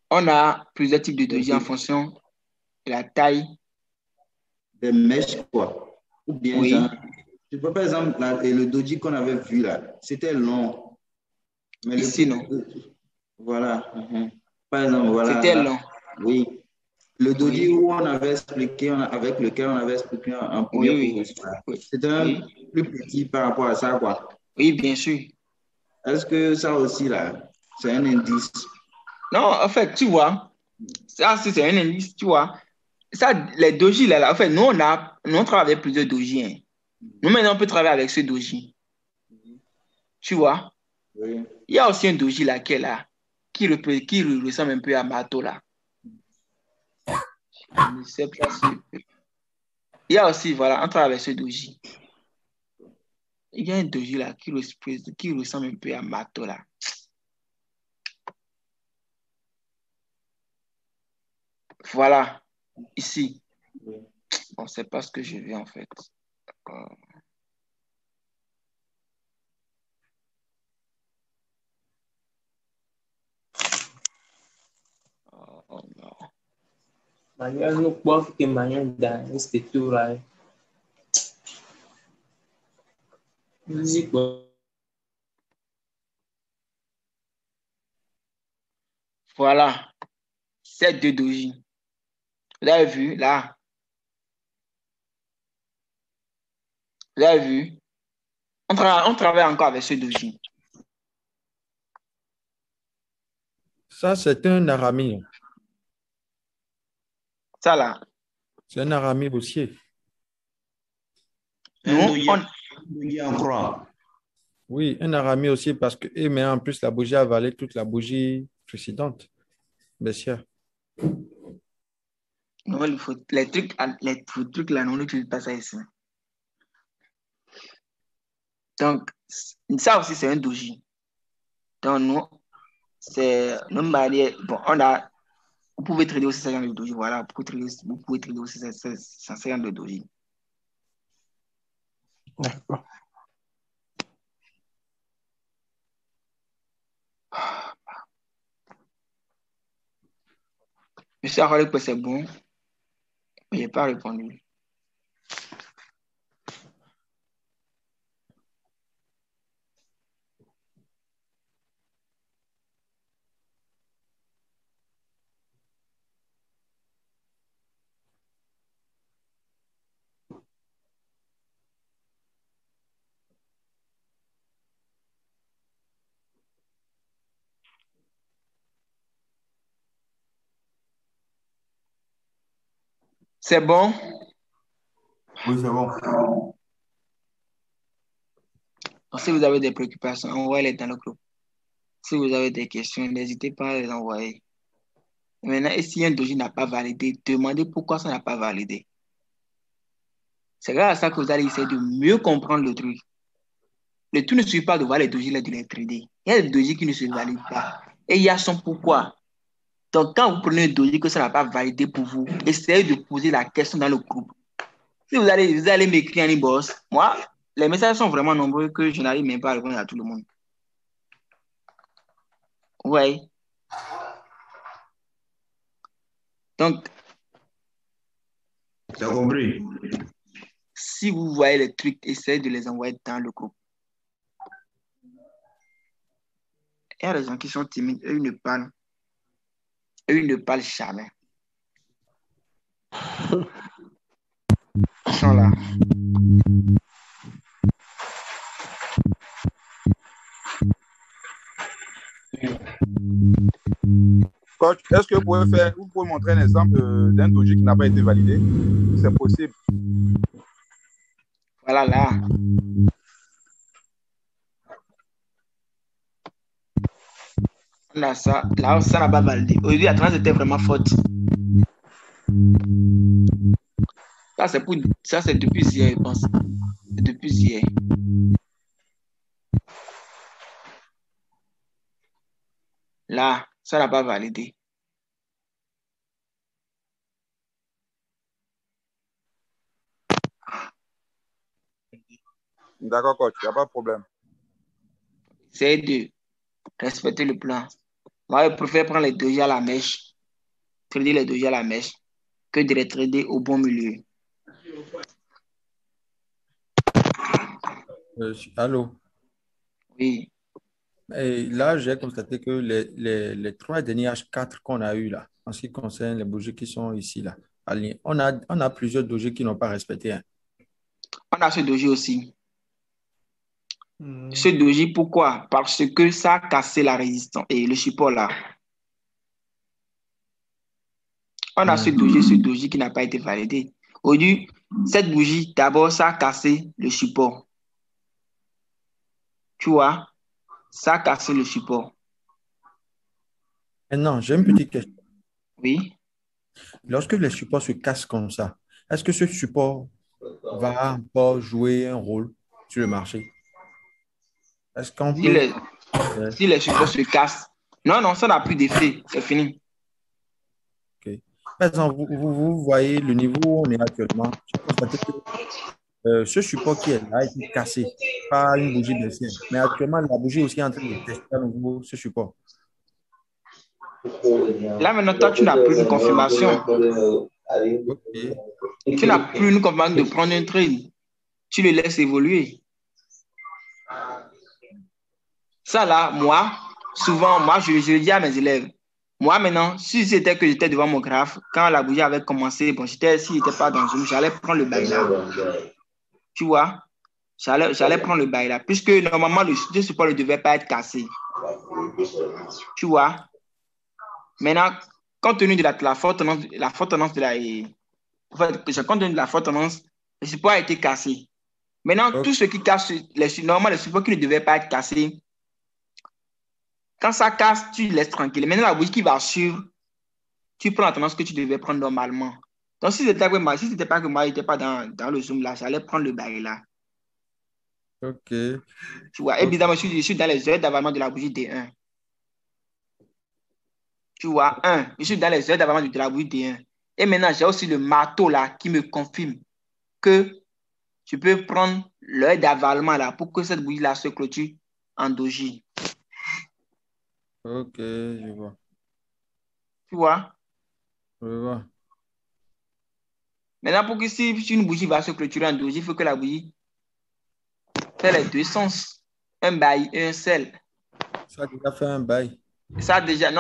On a plusieurs types de doji en fonction de la taille des mèches, quoi. Ou bien genre Je vois par exemple le doji qu'on avait vu là, c'était long. Mais Ici, non. Voilà. Par exemple, voilà. C'était long. Oui. Le doji où on avait expliqué, avec lequel on avait expliqué en premier cours, c'était un plus petit par rapport à ça, quoi. Oui, bien sûr. Est-ce que ça aussi, là, c'est un indice? Non, en fait, tu vois, ça, c'est un indice, tu vois. Ça, les dojis, là, en fait, nous, on travaille avec plusieurs dojis. Hein. Nous, maintenant, on peut travailler avec ce doji. Tu vois? Oui. Il y a aussi un doji là, qui est là, qui ressemble un peu à Mato, là. Je ne sais pas si... Il y a aussi, voilà, on travaille avec ce doji. Il y a un doji là qui ressemble un peu à Mato, là. Voilà, ici. Bon, c'est pas ce que je veux en fait. Oh non. Manuel no pode que manhã da estrutura. Voilà, c'est deux dojis. Vous avez vu là? Vous avez vu? On travaille encore avec ce doji. Ça, c'est un aramie. Ça là. C'est un aramie aussi. Oui, un aramie aussi parce que mais en plus la bougie a avalé toute la bougie précédente. Bien sûr. Non, les trucs là, on n'utilise pas ça ici. Donc, ça aussi, c'est un doji. Donc, nous, c'est une manière. Bon, vous pouvez trader aussi ça de doji. Voilà, vous pouvez trader aussi ça de doji. D'accord. Monsieur Arolek, c'est bon. Il n'a pas répondu. C'est bon? Oui, c'est bon. Donc, si vous avez des préoccupations, envoyez-les dans le groupe. Si vous avez des questions, n'hésitez pas à les envoyer. Maintenant, si un doji n'a pas validé, demandez pourquoi ça n'a pas validé. C'est grâce à ça que vous allez essayer de mieux comprendre le truc. Le tout ne suffit pas de voir les dojis là de les trader. Il y a des dojis qui ne se valident pas. Et il y a son pourquoi. Donc, quand vous prenez un doji que ça n'a pas validé pour vous, essayez de poser la question dans le groupe. Si vous allez m'écrire en inbox, moi, les messages sont vraiment nombreux que je n'arrive même pas à répondre à tout le monde. Ouais. Donc, t'as compris? Si vous voyez les trucs, essayez de les envoyer dans le groupe. Il y a des gens qui sont timides, eux, ils ne parlent jamais. Ils sont là. Coach, est-ce que vous pouvez montrer un exemple d'un doji qui n'a pas été validé? C'est possible. Voilà là. On a ça. Là, ça n'a pas validé. Aujourd'hui, la tendance était vraiment forte. Ça, c'est depuis hier, je pense. C'est depuis hier. Là, ça n'a pas validé. D'accord, coach, il n'y a pas de problème. C'est de respecter le plan. Moi, je préfère prendre les dojis à la mèche, trader les dojis à la mèche, que de les trader au bon milieu. Allô? Oui. Et là, j'ai constaté que les 3 derniers H4 qu'on a eu là, en ce qui concerne les bougies qui sont ici, là, on a plusieurs dossiers qui n'ont pas respecté. Hein. On a ce dossier aussi. Ce doji, pourquoi? Parce que ça a cassé la résistance et le support là. On a ce doji qui n'a pas été validé. Aujourd'hui, cette bougie, d'abord, ça a cassé le support. Tu vois? Ça a cassé le support. Maintenant, j'ai une petite question. Oui. Lorsque les supports se cassent comme ça, est-ce que ce support va encore jouer un rôle sur le marché? Est-ce qu'on peut... Si les supports se cassent, non, ça n'a plus d'effet. C'est fini. Ok. Par exemple, vous voyez le niveau où on est actuellement. J'ai constaté que ce support qui est là a été cassé par une bougie baissière. Mais actuellement, la bougie est aussi en train de tester à nouveau ce support. Là, maintenant, toi, tu n'as plus une confirmation. Okay. Tu n'as plus une confirmation de prendre un trade. Tu le laisses évoluer. Ça, là, moi, souvent, je le dis à mes élèves. Moi, maintenant, si c'était que j'étais devant mon graphe, quand la bougie avait commencé, bon, si j'étais pas dans Zoom, j'allais prendre le bail là. Tu vois? J'allais prendre le bail là. Puisque normalement, le support ne devait pas être cassé. Tu vois? Maintenant, compte tenu de la forte tendance de la... En fait, compte tenu de la forte tendance, le support a été cassé. Maintenant, tout ce qui casse, normalement, les supports qui ne devaient pas être cassés, quand ça casse, tu laisses tranquille. Maintenant, la bougie qui va suivre, tu prends la tendance que tu devais prendre normalement. Donc, si c'était pas que moi, je n'étais pas dans le Zoom là, j'allais prendre le bail là. Ok. Tu vois, évidemment, je suis dans les heures d'avalement de la bougie D1. Tu vois, je suis dans les heures d'avalement de la bougie D1. Et maintenant, j'ai aussi le marteau là qui me confirme que tu peux prendre l'heure d'avalement là pour que cette bougie là se clôture en doji. Ok, je vois. Tu vois? Je vois. Maintenant, pour que si une bougie va se clôturer en doji, il faut que la bougie fait les deux sens. Un bail et un sel. Ça a déjà fait un bail. Ça a déjà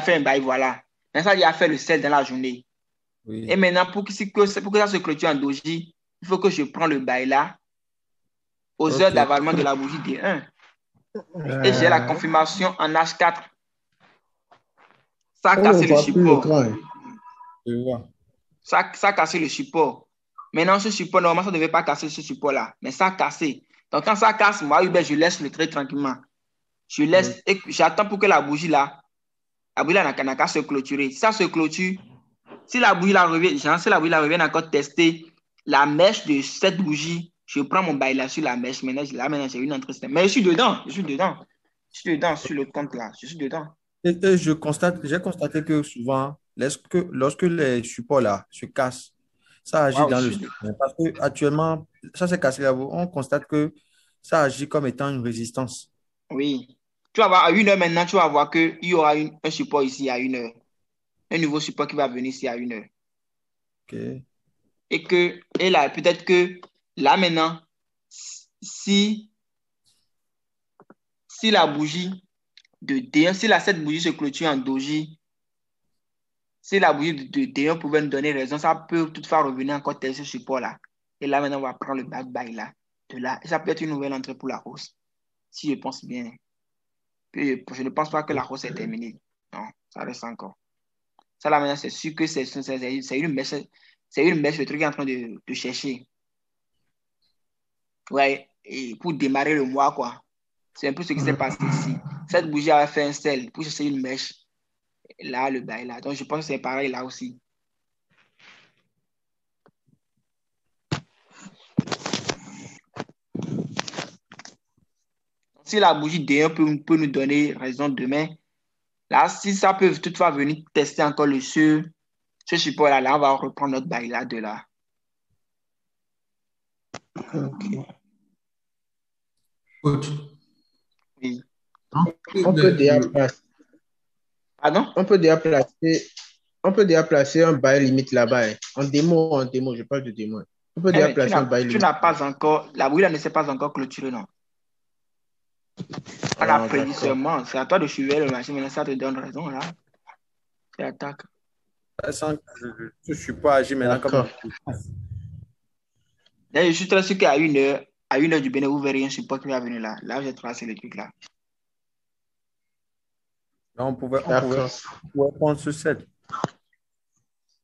fait un bail, voilà. Mais ça a déjà fait le sel dans la journée. Oui. Et maintenant, pour que ça se clôture en doji, il faut que je prends le bail là aux heures d'avalement de la bougie D1. Et j'ai la confirmation en H4. Ça a cassé le support. Ça a cassé le support. Maintenant, ce support, normalement, ça ne devait pas casser ce support-là. Mais ça a cassé. Donc, quand ça casse, moi, je laisse le trade tranquillement. Je laisse et j'attends pour que la bougie là n'a qu'à se clôturer. Si ça se clôture, si la bougie là revient encore tester la mèche de cette bougie, je prends mon bail là sur la mèche. Maintenant, j'ai une entrée. Mais je suis dedans sur le compte là. Je suis dedans. Et j'ai constaté que souvent, lorsque les supports là se cassent, ça agit dans le système. Parce que actuellement, ça s'est cassé là, on constate que ça agit comme étant une résistance. Oui. Tu vas voir, à 1h maintenant, tu vas voir qu'il y aura un support ici à 1h. Un nouveau support qui va venir ici à 1h. Ok. Et là, peut-être que là maintenant, si la bougie de D1, cette bougie se clôture en doji, si la bougie de D1 pouvait nous donner raison, ça peut toutefois revenir encore tester ce support là. Et là maintenant, on va prendre le back buy là. De là. Et ça peut être une nouvelle entrée pour la hausse. Si je pense bien. Puis, je ne pense pas que la hausse est terminée. Non, ça reste encore. Ça là maintenant, c'est sûr que c'est une mèche. C'est une mèche, le truc est en train de chercher. Ouais, et pour démarrer le mois, quoi. C'est un peu ce qui s'est passé ici. Cette bougie avait fait un sel pour chercher une mèche. Et là, le bail là. Donc, je pense que c'est pareil là aussi. Si la bougie D1 peut nous donner raison demain, là, si ça peut toutefois venir tester encore ce support là, on va reprendre notre bail là de là. Ok. Oui. On peut déjà placer. Pardon? On peut déjà placer un bail limite là-bas. En démo, je parle de démo. Tu peux Eh, déjà mais placer un bail tu limite. n'as pas encore, la bouille là ne s'est pas encore clôturée, non. On a Ah, prévu d'accord. seulement. C'est à toi de suivre le marché, mais ça te donne raison, là. C'est attaque. Je suis pas âgé maintenant comme. D'accord. Là, je suis très sûr qu'à 1 heure, à 1 heure du Bénin, vous verrez un support qui va venir là. Là, j'ai tracé le truc là. Là, on pouvait D'accord. prendre ce set.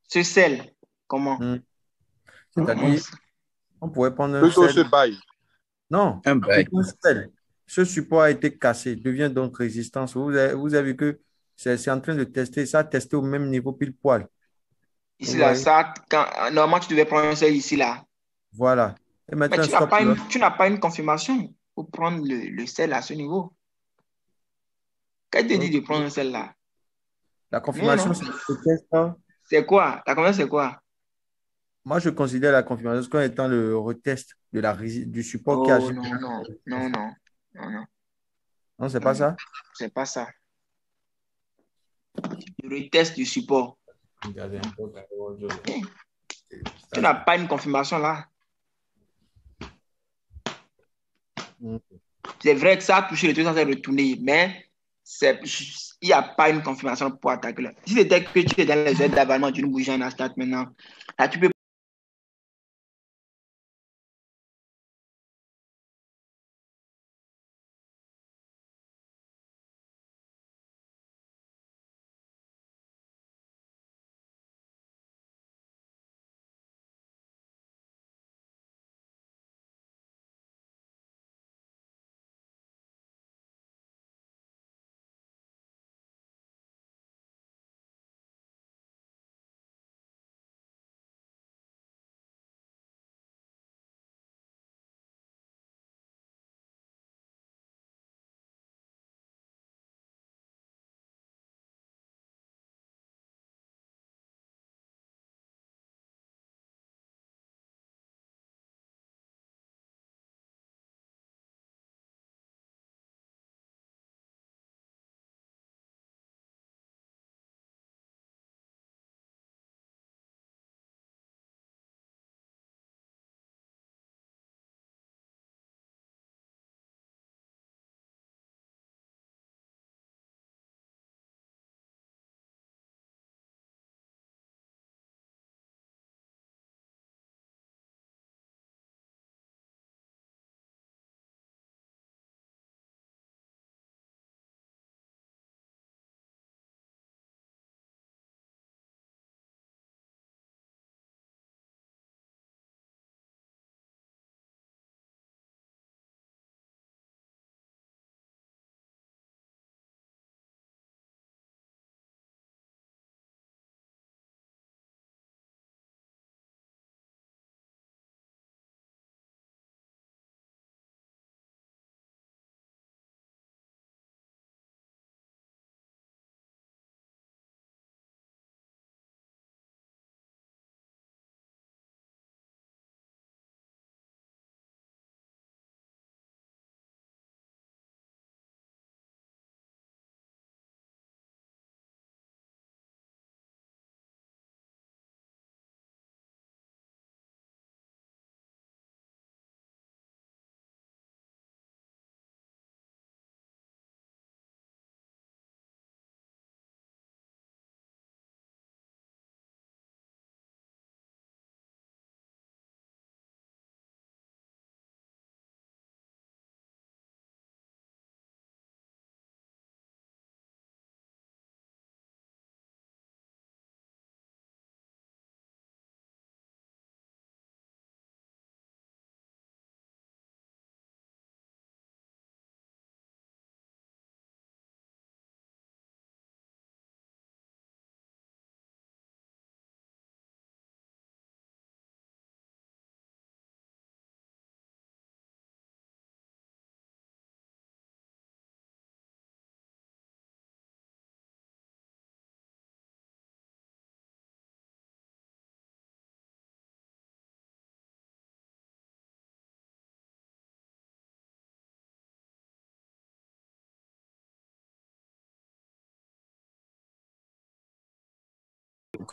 Ce sel, comment? C'est-à-dire, on pouvait prendre un Plutôt ce sel. bail. Non, Un bail. un sel. Ce support a été cassé, devient donc résistance. Vous avez vu que c'est en train de tester, ça a testé au même niveau pile poil. Ici, Vous là, voyez? ça, normalement, tu devais prendre un sel ici, là. Voilà. Et Mais maintenant, tu n'as stop. tu n'as pas une confirmation pour prendre le sel à ce niveau. Quand tu te dit de prendre un sel là? La confirmation, Non. c'est le test. C'est quoi? La confirmation, c'est quoi? Moi, je considère la confirmation comme étant le retest du support qui Oh, agit. non. Non, c'est pas ça? C'est pas ça. Le retest du support. Tu n'as pas une confirmation là. C'est vrai que ça a touché le truc, ça s'est retourné, mais il n'y a pas une confirmation pour attaquer là. Si c'était que tu es dans les aides d'avalement d'une bougie en Astat maintenant, là tu peux.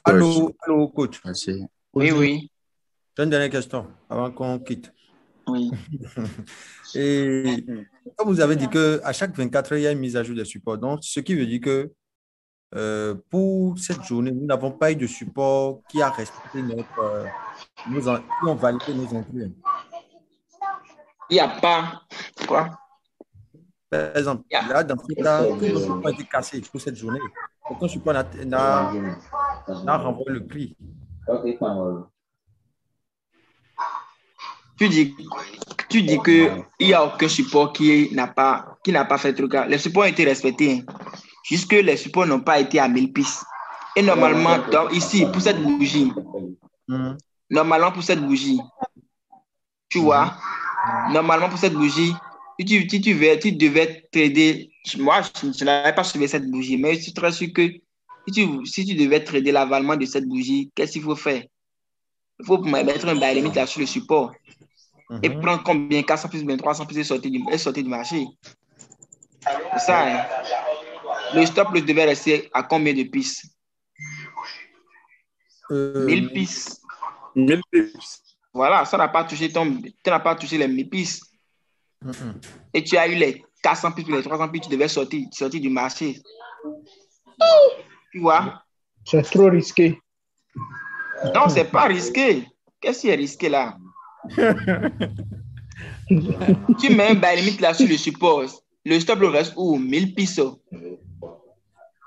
Allô, coach. Merci. Oui. J'ai une dernière question avant qu'on quitte. Oui. Et comme vous avez dit qu'à chaque 24 heures, il y a une mise à jour des supports. Donc, ce qui veut dire que pour cette journée, nous n'avons pas eu de support qui a respecté qui ont validé nos entrées. Il n'y a pas. Quoi? Par exemple, là, dans ce cas, tous nos supports ont été cassés pour cette journée. Aucun support n'a renvoyé le prix. Tu dis qu'il n'y a aucun support qui n'a pas fait le truc. Les supports ont été respectés. Juste que les supports n'ont pas été à 1000 pistes. Et normalement, ici, pour cette bougie, tu vois, normalement pour cette bougie, tu devais trader. Moi, je n'avais pas suivi cette bougie, mais je suis très sûr que si tu devais trader l'avalement de cette bougie, qu'est-ce qu'il faut faire? Il faut mettre un bail limite là sur le support. Et prendre combien? 400 plus, 300 plus et sortir du marché. C'est ça, hein? Le stop devait rester à combien de pistes? 1000 pistes. 1000 pistes. Voilà, ça n'a pas touché tu n'as pas touché les 1000 pistes. Et tu as eu les 400 pistes, les 300 pistes, tu devais sortir du marché. Tu vois? C'est trop risqué. Non, c'est pas risqué. Qu'est-ce qui est risqué là? Tu mets un bail limite là sur le support. Le stop le reste où? 1000 pistes.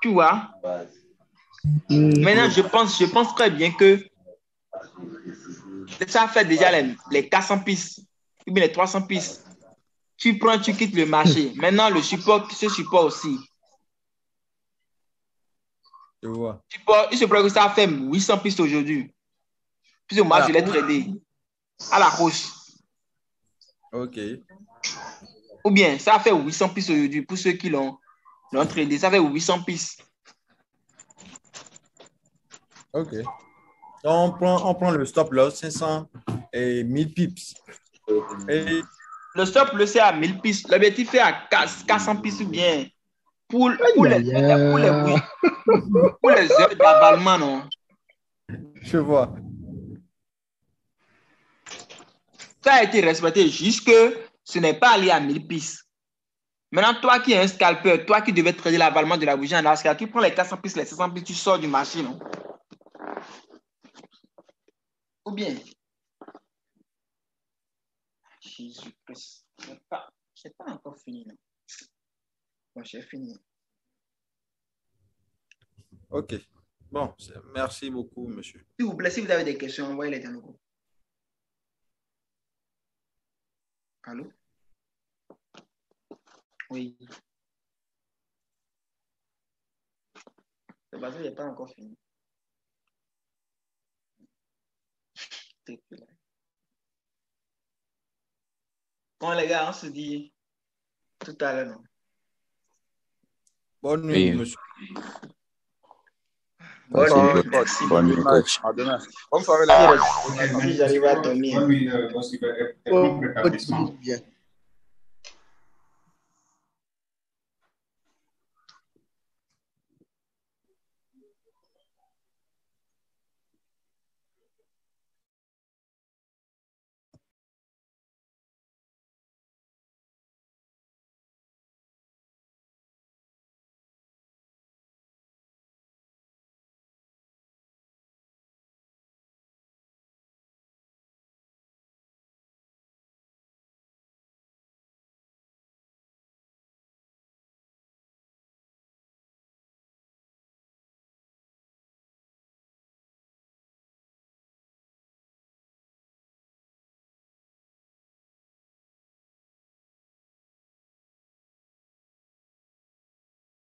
Tu vois? Maintenant, je pense très bien que ça fait déjà les 400 pistes ou bien les 300 pistes. Tu prends, tu quittes le marché. Maintenant, ce support aussi. Je vois. Il se pourrait que ça a fait 800 pistes aujourd'hui. Puisque moi, je l'ai tradé à la hausse. OK. Ou bien, ça a fait 800 pistes aujourd'hui pour ceux qui l'ont tradé. Ça fait 800 pistes. OK. Donc, on prend le stop loss 500 et 1000 pips. Et... Le stop loss c'est à 1000 pistes. L'objectif est à 400 pistes ou bien pour les heures d'avalement, non? Je vois. Ça a été respecté jusque ce n'est pas allé à 1000 pistes. Maintenant, toi qui es un scalper, toi qui devais trader l'avalement de la bougie en Nasdaq, tu prends les 400 pistes, les 600 pistes, tu sors du marché, non? Ou bien, Jésus-Christ, c'est pas encore fini, non? Bon, j'ai fini. OK. Bon, merci beaucoup, monsieur. S'il vous plaît, si vous avez des questions, envoyez-les dans le groupe. Allô? Oui. C'est parce que je n'ai pas encore fini. Bon, les gars, on se dit tout à l'heure, non? Bonne nuit, monsieur. Bonne nuit, coach. À demain. Bonne soirée, les gars. Si j'arrive à dormir. Bonne nuit,